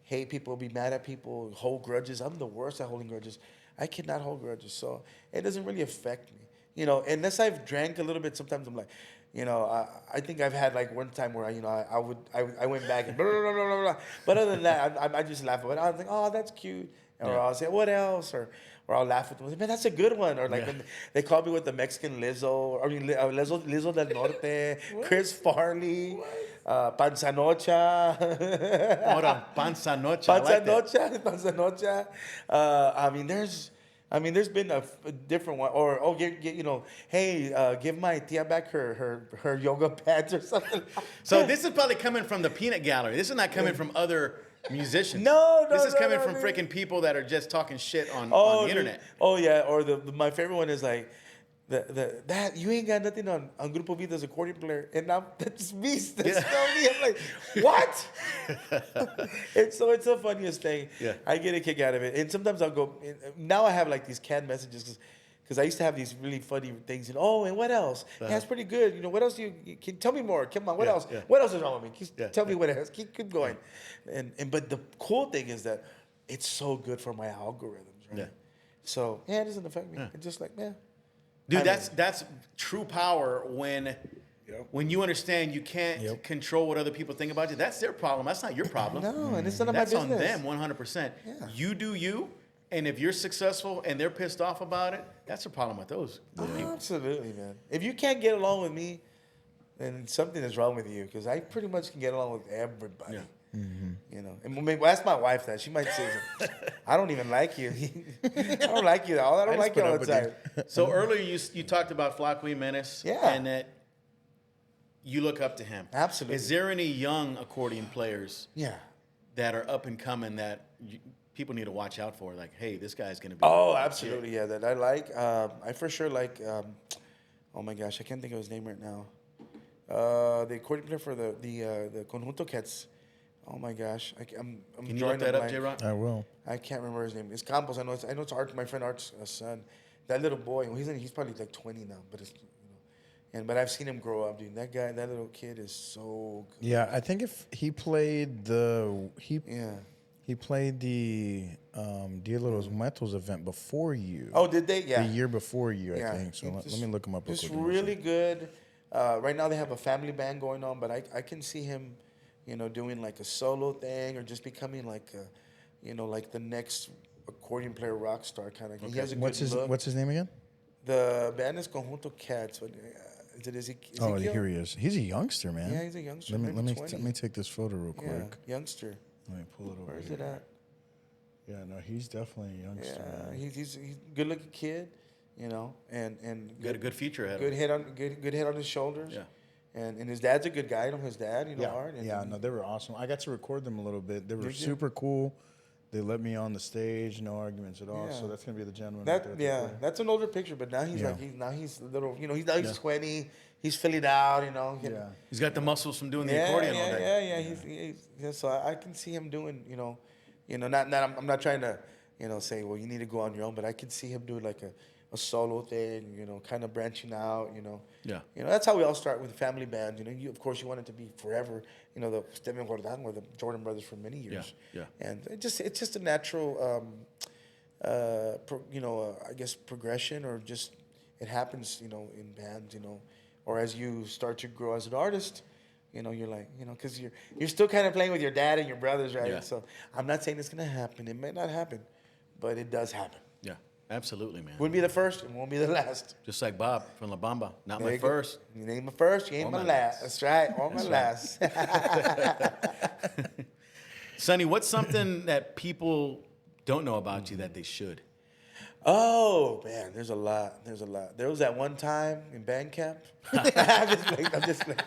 hate people, be mad at people, hold grudges. I'm the worst at holding grudges. I cannot hold grudges, so it doesn't really affect me. You know, unless I've drank a little bit. Sometimes I'm like, you know, I think I've had like one time where I went back and blah, blah, blah, blah, blah. But other than that, I just laugh at it. I was like, oh, that's cute. Or I'll say, what else? Or I'll laugh with them. Man, that's a good one. Or like when they call me with the Mexican Lizzo, Lizzo del Norte, Chris Farley, Panzanocha. Hold on, panzanocha. I like that. Panzanocha. I mean, there's been a different one. Or you know, hey, give my tia back her yoga pants or something. So this is probably coming from the peanut gallery. This is not coming from other musicians. No, This is coming no, from man. freaking people that are just talking shit on the Dude. internet. Oh yeah, or my favorite one is like that you ain't got nothing on Grupo Vita's accordion player, and that's me. That's me. I'm like, what? It's the funniest thing. Yeah. I get a kick out of it, and sometimes I'll go. Now I have like these canned messages because I used to have these really funny things. And and what else? Yeah, it's pretty good. You know, what else do you can tell me more? Come on, what else? Yeah. What else is wrong with me? Tell me yeah. what else. Keep going. And but the cool thing is that it's so good for my algorithms, right? Yeah. So it doesn't affect me. It's just like, man. Dude, that's true power when you understand you can't control what other people think about you. That's their problem. That's not your problem. No, and it's none of my That's on business. them 100%. Yeah. You do you, and if you're successful and they're pissed off about it, that's a problem with those people. Absolutely, man. If you can't get along with me, then something is wrong with you because I pretty much can get along with everybody. Yeah. You know, and maybe ask my wife that. She might say, "I don't even like you. I don't like you. I don't like you all the time." So earlier you talked about Flaco Jimenez, Yeah. and that you look up to him. Absolutely. Is there any young accordion players Yeah. that are up and coming that people need to watch out for? Like, hey, this guy's gonna be. Oh, absolutely. Yeah, that I like. I for sure like. Oh my gosh, I can't think of his name right now. The accordion player for the Conjunto Cats. Oh my gosh, I'm Can you drawing look that a up, blank. JRock? I will. I can't remember his name. It's Campos. I know it's Art. My friend Art's son. That little boy. He's probably like 20 now, but but I've seen him grow up, dude. That little kid is so good. Yeah, I think if he played he played the Dia de los Muertos event before you. Oh, did they? Yeah. The year before you, I Yeah. think. So let me look him up. It's real quick. really good. Right now they have a family band going on, but I can see him, doing like a solo thing or just becoming like like the next accordion player rock star kind of. Okay. He has a good look. What's his name again? The band is Conjunto Cats. But, is it Ezekiel? Oh, here he is. He's a youngster, man. Yeah, he's a youngster. Let maybe me 20. take this photo real quick. Yeah, youngster. Let me pull it over. Where is here. it at? Yeah, no, he's definitely a youngster. Yeah, man. he's a good looking kid, and Got a good future ahead. good head on his shoulders. Yeah. And his dad's a good guy. I know his dad. Yeah, Art. And, no, they were awesome. I got to record them a little bit. They were Did you? super cool. They let me on the stage, no arguments at all. Yeah. So that's gonna be the gentleman. right there at the front. That's an older picture, but now he's Yeah. he's a little, he's 20. He's filling out, Yeah. He's got the muscles from doing the accordion all day. Yeah. So I can see him doing, I'm not trying to, say, well, you need to go on your own, but I can see him doing like a solo thing, kind of branching out, Yeah. That's how we all start with family bands. Of course, you want it to be forever. The Steven Jordan or the Jordan brothers for many years. Yeah. And it's just a natural, I guess progression, or just it happens, in bands, or as you start to grow as an artist. You're like, because you're still kind of playing with your dad and your brothers, right? Yeah. So I'm not saying it's gonna happen. It may not happen, but it does happen. Yeah. Absolutely, man. Wouldn't be the first and won't be the last. Just like Bob from La Bamba. Not There my you go. first. You ain't my first, you ain't Or my my last. That's right, or my last. Sonny, what's something that people don't know about you that they should? Oh man, there's a lot. There was that one time in band camp. I'm just playing.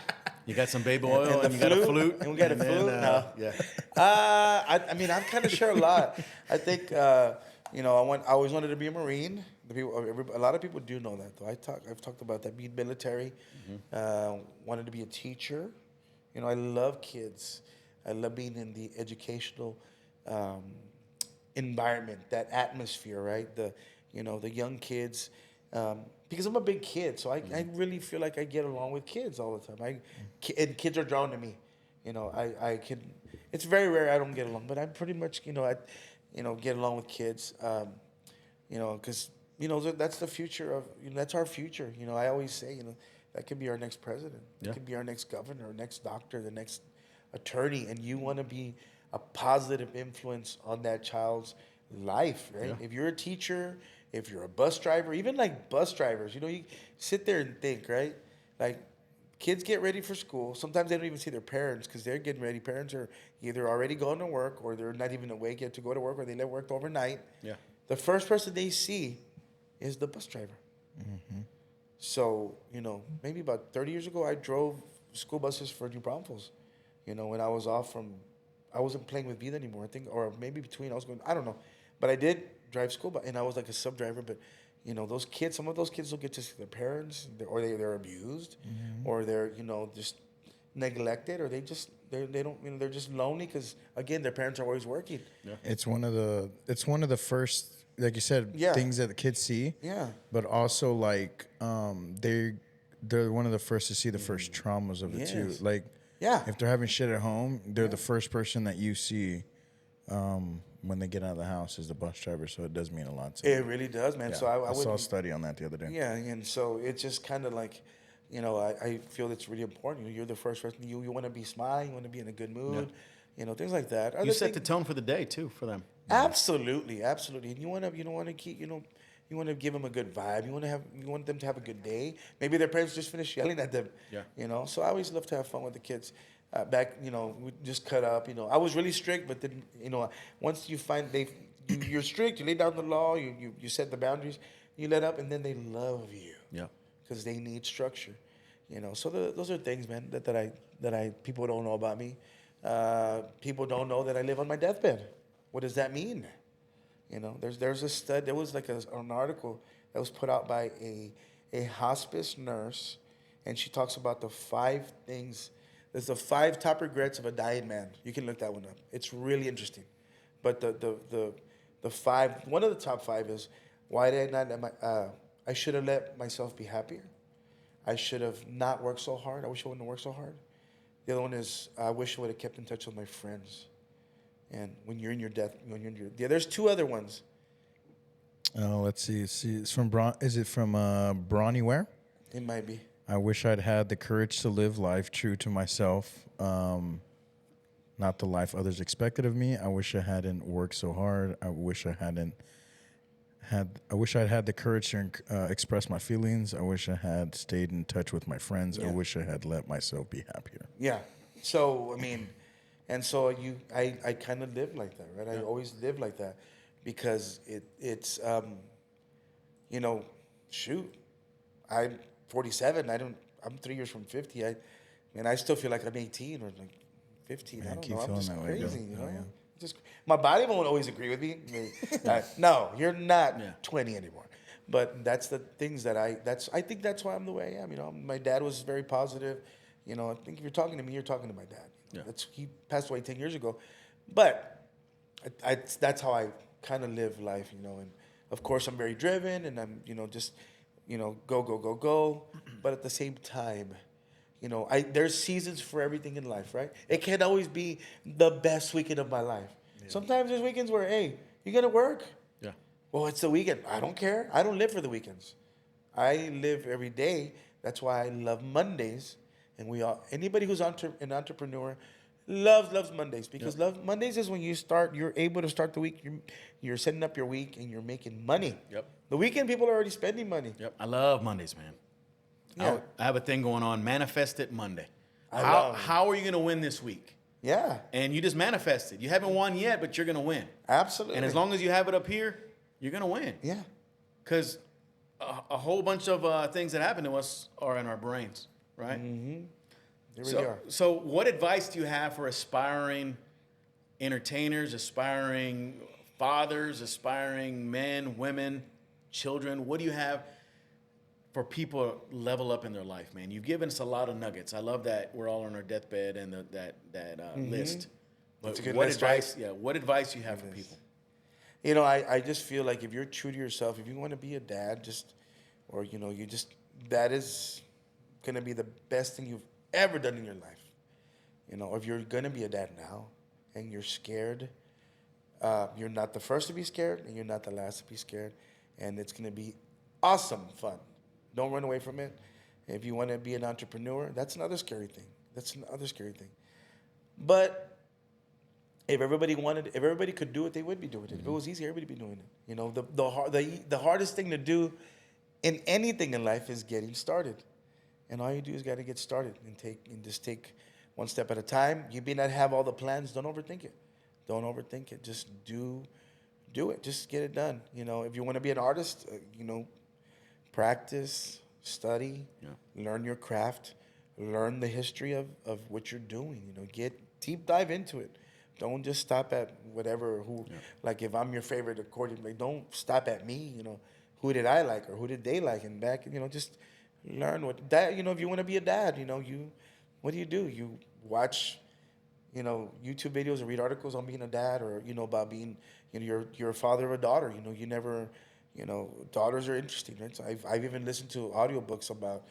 You got some baby oil and, the you got a flute, flute. and we got a then, flute? No. Yeah. I mean, I'm kind of sure a lot. I think, you know, I always wanted to be a Marine. A lot of people do know that, though. I've talked about that, being military. Wanted to be a teacher. You know, I love kids. I love being in the educational environment, that atmosphere, right? The young kids. Because I'm a big kid, so I really feel like I get along with kids all the time. And kids are drawn to me. You know, I can. It's very rare I don't get along, but I'm pretty much, get along with kids. Because that's the future of. That's our future. I always say, that could be our next president. Yeah. It could be our next governor, our next doctor, the next attorney, and you want to be a positive influence on that child's life, right? Yeah. If you're a teacher, if you're a bus driver, even like bus drivers, you sit there and think, right? Like, kids get ready for school. Sometimes they don't even see their parents because they're getting ready. Parents are either already going to work or they're not even awake yet to go to work, or they worked overnight. Yeah. The first person they see is the bus driver. Mm-hmm. So, maybe about 30 years ago, I drove school buses for New Braunfels. When I was off I wasn't playing with Vida anymore, I think, or maybe between, I don't know. But I did drive school bus, and I was like a sub driver. But, those kids, some of those kids don't get to see their parents, or they're abused, or they're, just neglected, or they don't, they're just lonely because, again, their parents are always working. Yeah. It's one of the first, like you said, Yeah. things that the kids see. Yeah. But also, like, they're one of the first to see the first traumas of it too. Yes. Like, Yeah. if they're having shit at home, they're the first person that you see when they get out of the house is the bus driver. So it does mean a lot to It them. really does, man. Yeah. So I I saw a would. study on that the other day. Yeah, and so it's just kind of like, I feel it's really important. You're the first person. You want to be smiling. You want to be in a good mood. Things like that. You Other set the things- tone for the day, too, for them. Absolutely, absolutely. And you want to keep, you want to give them a good vibe. You want them to have a good day. Maybe their parents just finished yelling at them. Yeah. So I always love to have fun with the kids. Back, we just cut up. I was really strict, but then, once you find you're strict, you lay down the law, you set the boundaries, you let up, and then they love you. Yeah. Because they need structure. So those are things, man, that I people don't know about me. People don't know that I live on my deathbed. What does that mean? There's a study. There was like an article that was put out by a hospice nurse, and she talks about the 5 things. There's the 5 top regrets of a dying man. You can look that one up. It's really interesting. But the 5, one of the top 5 is, why did I not? I should have let myself be happier. I should have not worked so hard. I wish I wouldn't have worked so hard. The other one is, I wish I would have kept in touch with my friends. And when you're in your death, yeah, there's 2 other ones. Oh, let's see. It's from Is it from Brawny Ware? It might be. I wish I'd had the courage to live life true to myself, not the life others expected of me. I wish I hadn't worked so hard. I wish I'd had the courage to express my feelings. I wish I had stayed in touch with my friends. Yeah. I wish I had let myself be happier. Yeah. So, I mean, and so I kind of live like that, right? I always live like that because it's shoot, I'm 47. I'm 3 years from 50. I still feel like I'm 18 or like 15. Man, I don't keep know. I'm feeling just that way, crazy, though. Oh, yeah. Just my body won't always agree with me. No, you're not Yeah. 20 anymore. But that's the things that I think that's why I'm the way I am. My dad was very positive. I think if you're talking to me, you're talking to my dad. Yeah. He passed away 10 years ago. But that's how I kind of live life, And of course, I'm very driven, and I'm, just, go. But at the same time, there's seasons for everything in life, right? It can't always be the best weekend of my life. Yeah. Sometimes there's weekends where, hey, you got to work? Yeah. Well, it's the weekend. I don't care. I don't live for the weekends. I live every day. That's why I love Mondays. And anybody who's an entrepreneur loves Mondays because Mondays is when you're able to start the week. You're setting up your week and you're making money. Yep. The weekend people are already spending money. Yep. I love Mondays, man. Yeah. I have a thing going on. Manifest it Monday. I love it. How are you going to win this week? Yeah. And you just manifest it. You haven't won yet, but you're going to win. Absolutely. And as long as you have it up here, you're going to win. Yeah. Because a whole bunch of things that happen to us are in our brains, right? Mm-hmm. They really are. So what advice do you have for aspiring entertainers, aspiring fathers, aspiring men, women, children? What do you have for people to level up in their life, man? You've given us a lot of nuggets. I love that we're all on our deathbed and that list. But a good what list, advice? right? Yeah, what advice do you have for people? You know, I just feel like if you're true to yourself, if you want to be a dad, that is going to be the best thing you've ever done in your life. You know, if you're going to be a dad now and you're scared, you're not the first to be scared and you're not the last to be scared. And it's going to be awesome fun. Don't run away from it. If you want to be an entrepreneur, that's another scary thing. But if everybody could do it, they would be doing it. If it was easy, everybody would be doing it. You know, the hardest thing to do in anything in life is getting started. And all you do is got to get started and just take one step at a time. You may not have all the plans. Don't overthink it. Just do it. Just get it done. You know, if you want to be an artist, practice, study, learn your craft, learn the history of what you're doing. You know, get deep dive into it. Don't just stop at whatever like if I'm your favorite accordion, like don't stop at me. You know, who did I like or who did they like? And back, just learn what that. You know, if you want to be a dad, what do? You watch, YouTube videos and read articles on being a dad, or about being, you're a father of a daughter. You never. Daughters are interesting, right? So I've even listened to audiobooks about,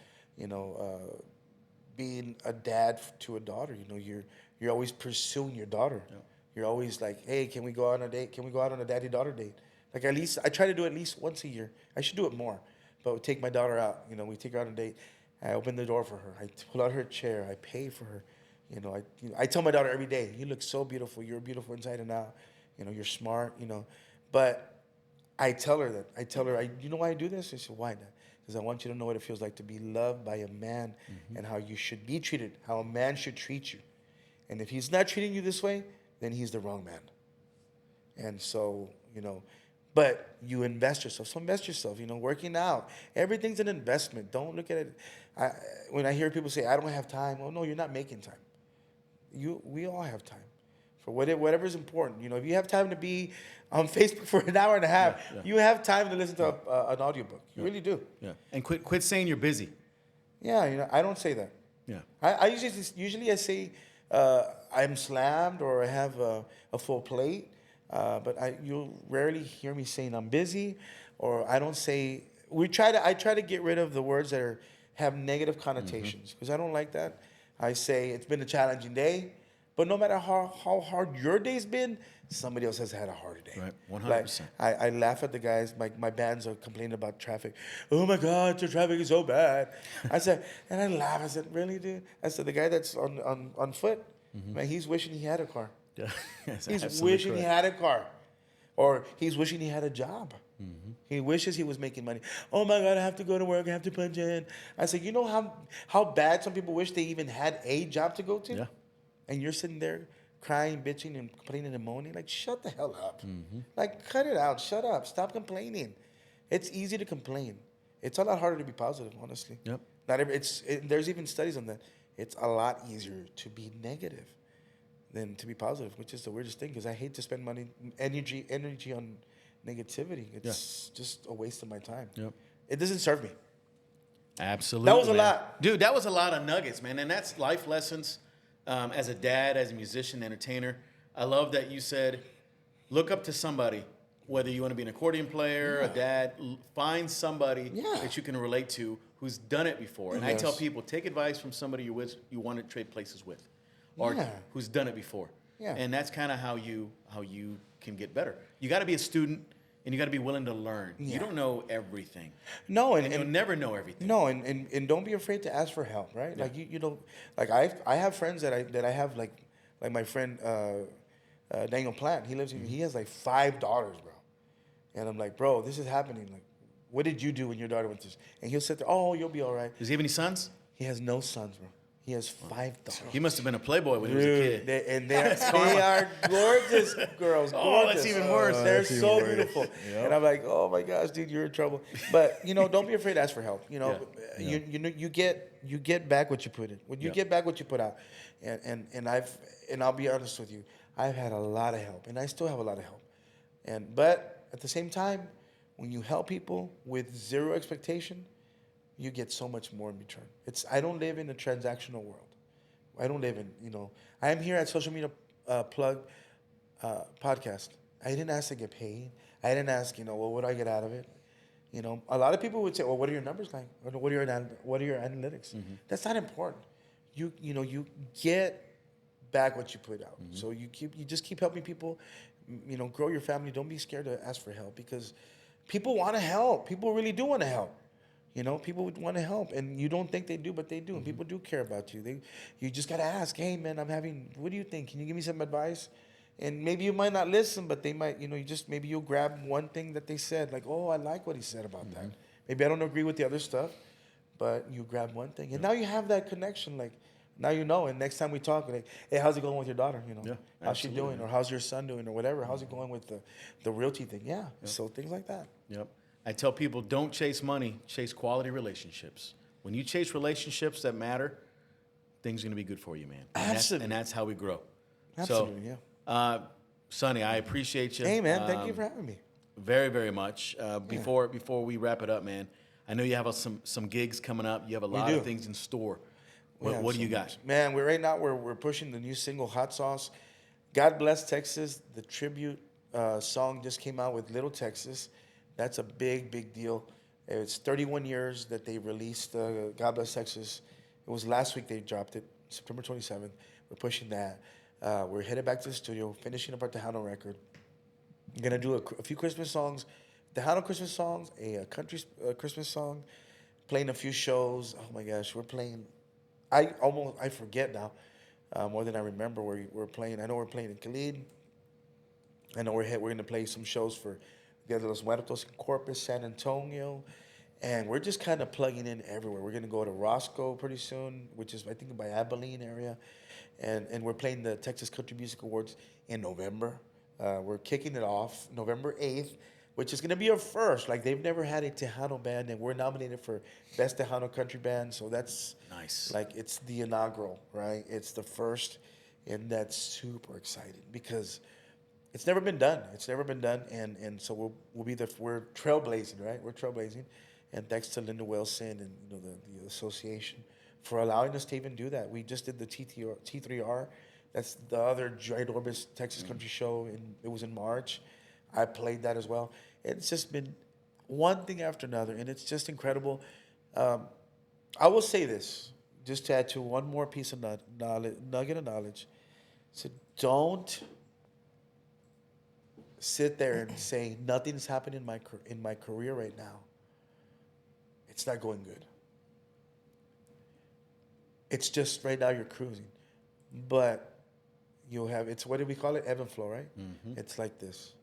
being a dad to a daughter. You're always pursuing your daughter. Yeah. You're always like, hey, can we go out on a date? Can we go out on a daddy-daughter date? Like at least, I try to do it at least once a year. I should do it more. But we take my daughter out. We take her out on a date. I open the door for her. I pull out her chair. I pay for her. I tell my daughter every day, you look so beautiful. You're beautiful inside and out. You're smart, But I tell her that. You know why I do this? I said, why not? Because I want you to know what it feels like to be loved by a man, and how you should be treated, how a man should treat you. And if he's not treating you this way, then he's the wrong man. And so, but you invest yourself. So invest yourself, working out. Everything's an investment. Don't look at it. When I hear people say, I don't have time. Well, no, you're not making time. We all have time. For whatever's important. If you have time to be on Facebook for an hour and a half, you have time to listen to an audiobook. You really do. Yeah. And quit saying you're busy. Yeah, I don't say that. Yeah. I usually I say I'm slammed or I have a full plate, but you'll rarely hear me saying I'm busy, or I don't say. I try to get rid of the words that have negative connotations, because I don't like that. I say it's been a challenging day. But no matter how hard your day's been, somebody else has had a harder day. Right, 100%. Like, I laugh at the guys. My bands are complaining about traffic. Oh my God, your traffic is so bad. I said, and I laugh. I said, really, dude? I said, the guy that's on foot, man, he's wishing he had a car. Yeah. He's wishing he had a car, or he's wishing he had a job. He wishes he was making money. Oh my God, I have to go to work. I have to punch in. I said, you know how bad some people wish they even had a job to go to? Yeah. And you're sitting there crying, bitching, and complaining and moaning. Like, shut the hell up. Like, cut it out. Shut up. Stop complaining. It's easy to complain. It's a lot harder to be positive, honestly. Yep. There's even studies on that. It's a lot easier to be negative than to be positive, which is the weirdest thing, because I hate to spend energy on negativity. It's just a waste of my time. Yep. It doesn't serve me. Absolutely. That was a lot. Dude, that was a lot of nuggets, man. And that's life lessons. As a dad, as a musician, entertainer, I love that you said, look up to somebody, whether you want to be an accordion player, a dad, find somebody that you can relate to who's done it before. And I tell people, take advice from somebody you want to trade places with, or who's done it before. Yeah. And that's kind of how you can get better. You got to be a student, and you got to be willing to learn. Yeah. You don't know everything. No, and you'll never know everything. No, and don't be afraid to ask for help, right? Yeah. Like like I have friends that I have like Like my friend Daniel Plant, he lives in, he has like 5 daughters, bro. And I'm like, bro, this is happening. Like, what did you do when your daughter went to this? And he'll sit there, oh, you'll be all right. Does he have any sons? He has no sons, bro. He has 5 daughters. He must have been a playboy when he was a kid. They are gorgeous girls. Gorgeous. Oh, that's even worse. They're That's even so worse. beautiful. Yep. And I'm like, oh my gosh, dude, you're in trouble. But don't be afraid to ask for help. You get back what you put in. When you get back what you put out. And I'll be honest with you, I've had a lot of help, and I still have a lot of help. But at the same time, when you help people with zero expectation, you get so much more in return. I don't live in a transactional world. I don't live in, I am here at Social Media Plug podcast. I didn't ask to get paid. I didn't ask, well, what do I get out of it? A lot of people would say, well, what are your numbers like? Or what are your analytics? Mm-hmm. That's not important. You get back what you put out. Mm-hmm. So you just keep helping people, grow your family. Don't be scared to ask for help, because people want to help. People really do want to help. People would want to help, and you don't think they do, but they do. And people do care about you. You just got to ask, hey, man, what do you think? Can you give me some advice? And maybe you might not listen, but they might, maybe you'll grab one thing that they said, like, oh, I like what he said about that. Maybe I don't agree with the other stuff, but you grab one thing. And now you have that connection, like, now and next time we talk, like, hey, how's it going with your daughter? How's she doing? Or how's your son doing? Or whatever. How's it going with the realty thing? Yeah. So things like that. Yep. I tell people, don't chase money, chase quality relationships. When you chase relationships that matter, things are going to be good for you, man. Absolutely. And that's how we grow. Absolutely, so, Sonny, I appreciate you. Hey, man, thank you for having me. Very, very much. Before we wrap it up, man, I know you have some gigs coming up. You have a lot of things in store. What do you got? Man, we're pushing the new single, Hot Sauce. God Bless Texas. The tribute song just came out with Little Texas. That's a big, big deal. It's 31 years that they released God Bless Texas. It was last week they dropped it, September 27th. We're pushing that. We're headed back to the studio, finishing up our Tejano record. I'm going to do a few Christmas songs, Tejano Christmas songs, a country Christmas song, playing a few shows. Oh, my gosh, we're playing. I forget now more than I remember where we're playing. I know we're playing in Khalid. I know we're going to play some shows for Dia de los Muertos in Corpus, San Antonio, and we're just kind of plugging in everywhere. We're going to go to Roscoe pretty soon, which is, I think, by Abilene area, and we're playing the Texas Country Music Awards in November. We're kicking it off November 8th, which is going to be our first. Like, they've never had a Tejano band, and we're nominated for Best Tejano Country Band, so that's nice. Like, it's the inaugural, right? It's the first, and that's super exciting because it's never been done. And so we're trailblazing, right? We're trailblazing, and thanks to Linda Wilson and the association for allowing us to even do that. We just did the T3R. That's the other ginormous Texas country show, and it was in March. I played that as well. It's just been one thing after another, and it's just incredible. I will say this, just to add to one more piece of nugget of knowledge. So don't sit there and say nothing's happening in my career right now. It's not going good. It's just right now you're cruising, but you'll have, it's, what do we call it? Ebb and flow, right? Mm-hmm. It's like this,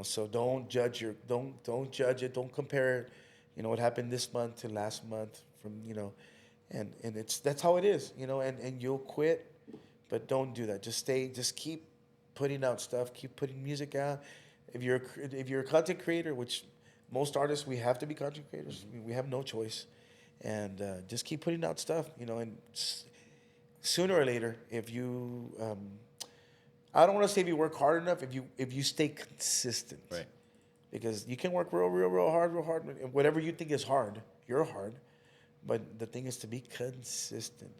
So don't judge don't judge it. Don't compare it. What happened this month to last month and that's how it is, And you'll quit, but don't do that. Just keep putting out stuff, keep putting music out. If you're a content creator, which most artists, we have to be content creators. We have no choice, and just keep putting out stuff, And sooner or later, if you, I don't want to say if you work hard enough, if you stay consistent, right? Because you can work real hard, and whatever you think is hard, you're hard. But the thing is to be consistently.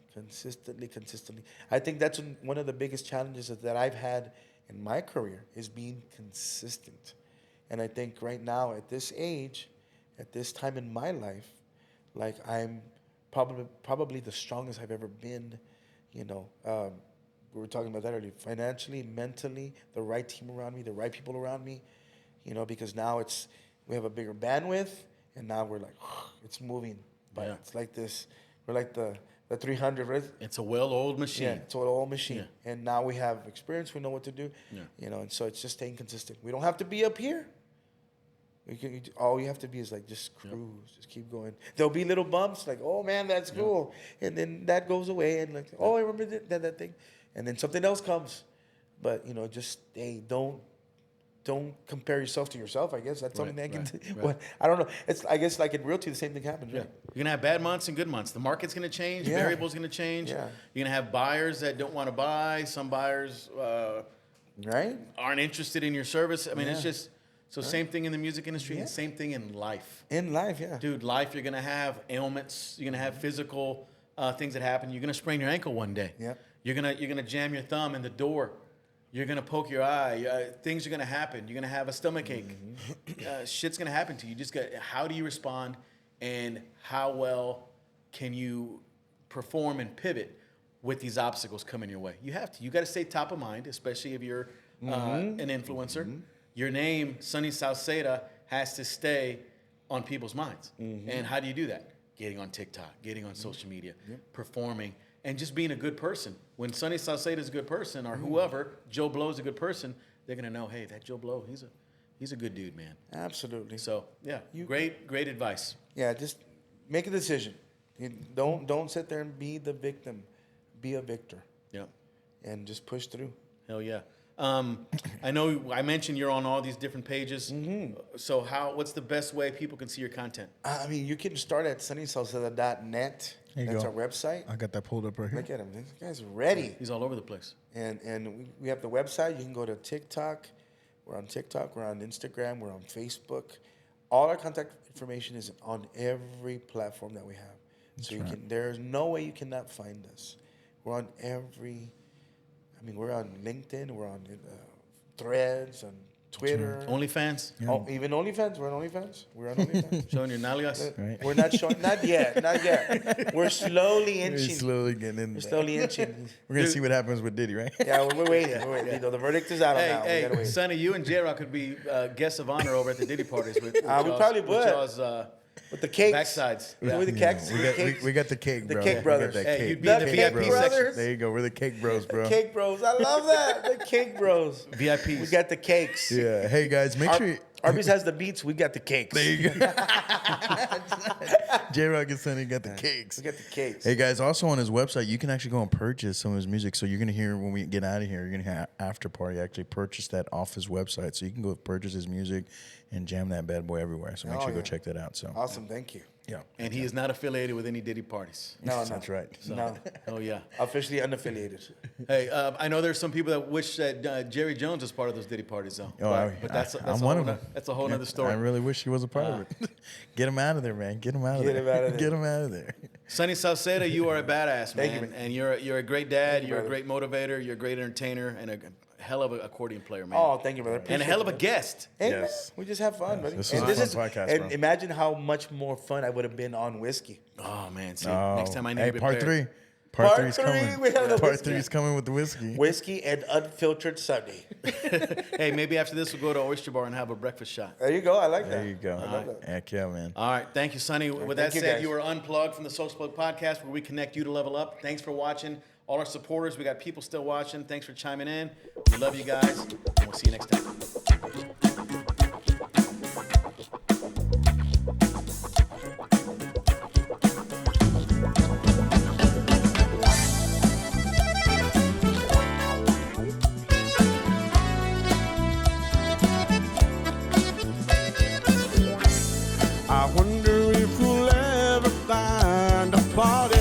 I think that's one of the biggest challenges that I've had in my career is being consistent. And I think right now at this age, at this time in my life, like I'm probably the strongest I've ever been. We were talking about that earlier. Financially, mentally, the right team around me, the right people around me. Because now we have a bigger bandwidth, and now we're like, it's moving. But it's like this. We're like the the 300, right? It's a well-oiled machine. Yeah, it's an old machine. Yeah. And now we have experience. We know what to do. Yeah. You know, and so it's just staying consistent. We don't have to be up here. All you have to be is like just cruise, just keep going. There'll be little bumps, like, oh man, that's cool, and then that goes away, and like, oh, I remember that thing, and then something else comes. But you know, just don't compare yourself to yourself. I guess that's something that I can. Well, I don't know. I guess like in realty, the same thing happens. Yeah. Right? You're gonna have bad months and good months. The market's gonna change. Yeah. Variables gonna change. Yeah. You're gonna have buyers that don't want to buy. Some buyers Right? aren't interested in your service. I mean, it's just so same thing in the music industry and same thing in life. In life, yeah. Dude, life, you're gonna have ailments. You're gonna have physical things that happen. You're gonna sprain your ankle one day. Yeah. You're gonna jam your thumb in the door. You're gonna poke your eye. Things are gonna happen. You're gonna have a stomach ache. Shit's gonna happen to you. Just how do you respond, and how well can you perform and pivot with these obstacles coming your way? You have to. You got to stay top of mind, especially if you're an influencer. Your name, Sunny Sauceda, has to stay on people's minds. And how do you do that? Getting on TikTok, getting on social media, performing, and just being a good person. When Sunny Sauceda is a good person, or whoever, Joe Blow's a good person, they're gonna know, hey, that Joe Blow, he's a good dude, man. Absolutely. So yeah, great advice. Yeah, just make a decision. Don't sit there and be the victim. Be a victor. Yeah. And just push through. Hell yeah. I know I mentioned you're on all these different pages. So what's the best way people can see your content? I mean, you can start at sunnysauceda.net. There you That's go. our website. I got that pulled up right here. Look at him. This guy's ready. He's all over the place. And we have the website. You can go to TikTok. We're on TikTok. We're on Instagram. We're on Facebook. All our contact information is on every platform that we have. So there's no way you cannot find us. We're on we're on LinkedIn. We're on Threads, on Twitter. OnlyFans? Yeah. Oh, even OnlyFans. We're on OnlyFans. We're on OnlyFans. Showing your nalgas? Right. We're not showing. Not yet. We're slowly We're inching. slowly getting in We're there. slowly inching. We're gonna see what happens with Diddy, right? Yeah, we're waiting. You know, the verdict is out on that. We gotta Hey, wait. Sonny, you and JRock could be guests of honor over at the Diddy parties with we probably with would. y'all's With the cakes. backsides. Yeah. With the cakes. We got the cake, The bro. Cake We got Brothers. that Hey, cake. you'd be in the The VIP Cake section. Brothers. There you go. We're the cake bros, bro. Cake Bros. I love that. The Cake Bros. VIPs. We got the cakes. Yeah. Hey guys, make sure. Arby's has the beats. We got the cakes. There you go. JRock and Sunny got the cakes. We got the cakes. Hey guys, also on his website, you can actually go and purchase some of his music. So you're gonna hear when we get out of here, you're gonna hear After Party. Actually, purchase that off his website, so you can go purchase his music and jam that bad boy everywhere. So make sure you go check that out. So Awesome. Thank you. yeah, And he is not affiliated with any Diddy parties. No, that's right. No. Oh yeah. Officially unaffiliated. Hey, I know there's some people that wish that Jerry Jones was part of those Diddy parties, though. Oh, but that's I'm one of them. That's a whole other story. I really wish he was a part of it. Get him out of there, man. Get him out of Get there. him out of there. Get him out of there. Sonny Sauceda, you are a badass, man. Thank you, man. And you're a great dad. you, You're a brother. great motivator. You're a great entertainer, and a hell of an accordion player, man. Oh, thank you, brother. and a hell of a guest. Hey, Yes. man, we just have fun, buddy. this And was a fun podcast, and bro. imagine how much more fun I would have been on whiskey. Oh man, see, Oh. next time I need Hey, to be part prepared. 3. Part Part 3's three, coming. we have the Part whiskey. 3's coming with the whiskey. Whiskey and unfiltered Sunday. Hey, maybe after this we'll go to Oyster Bar and have a breakfast shot. There you go. I like that. There you go. I love that. Heck yeah, man. All right, thank you, Sonny. With that thank you, said, guys. you are unplugged from the Social Plug Podcast, where we connect you to level up. Thanks for watching. All our supporters, we got people still watching. Thanks for chiming in. We love you guys, and we'll see you next time. I wonder if we'll ever find a party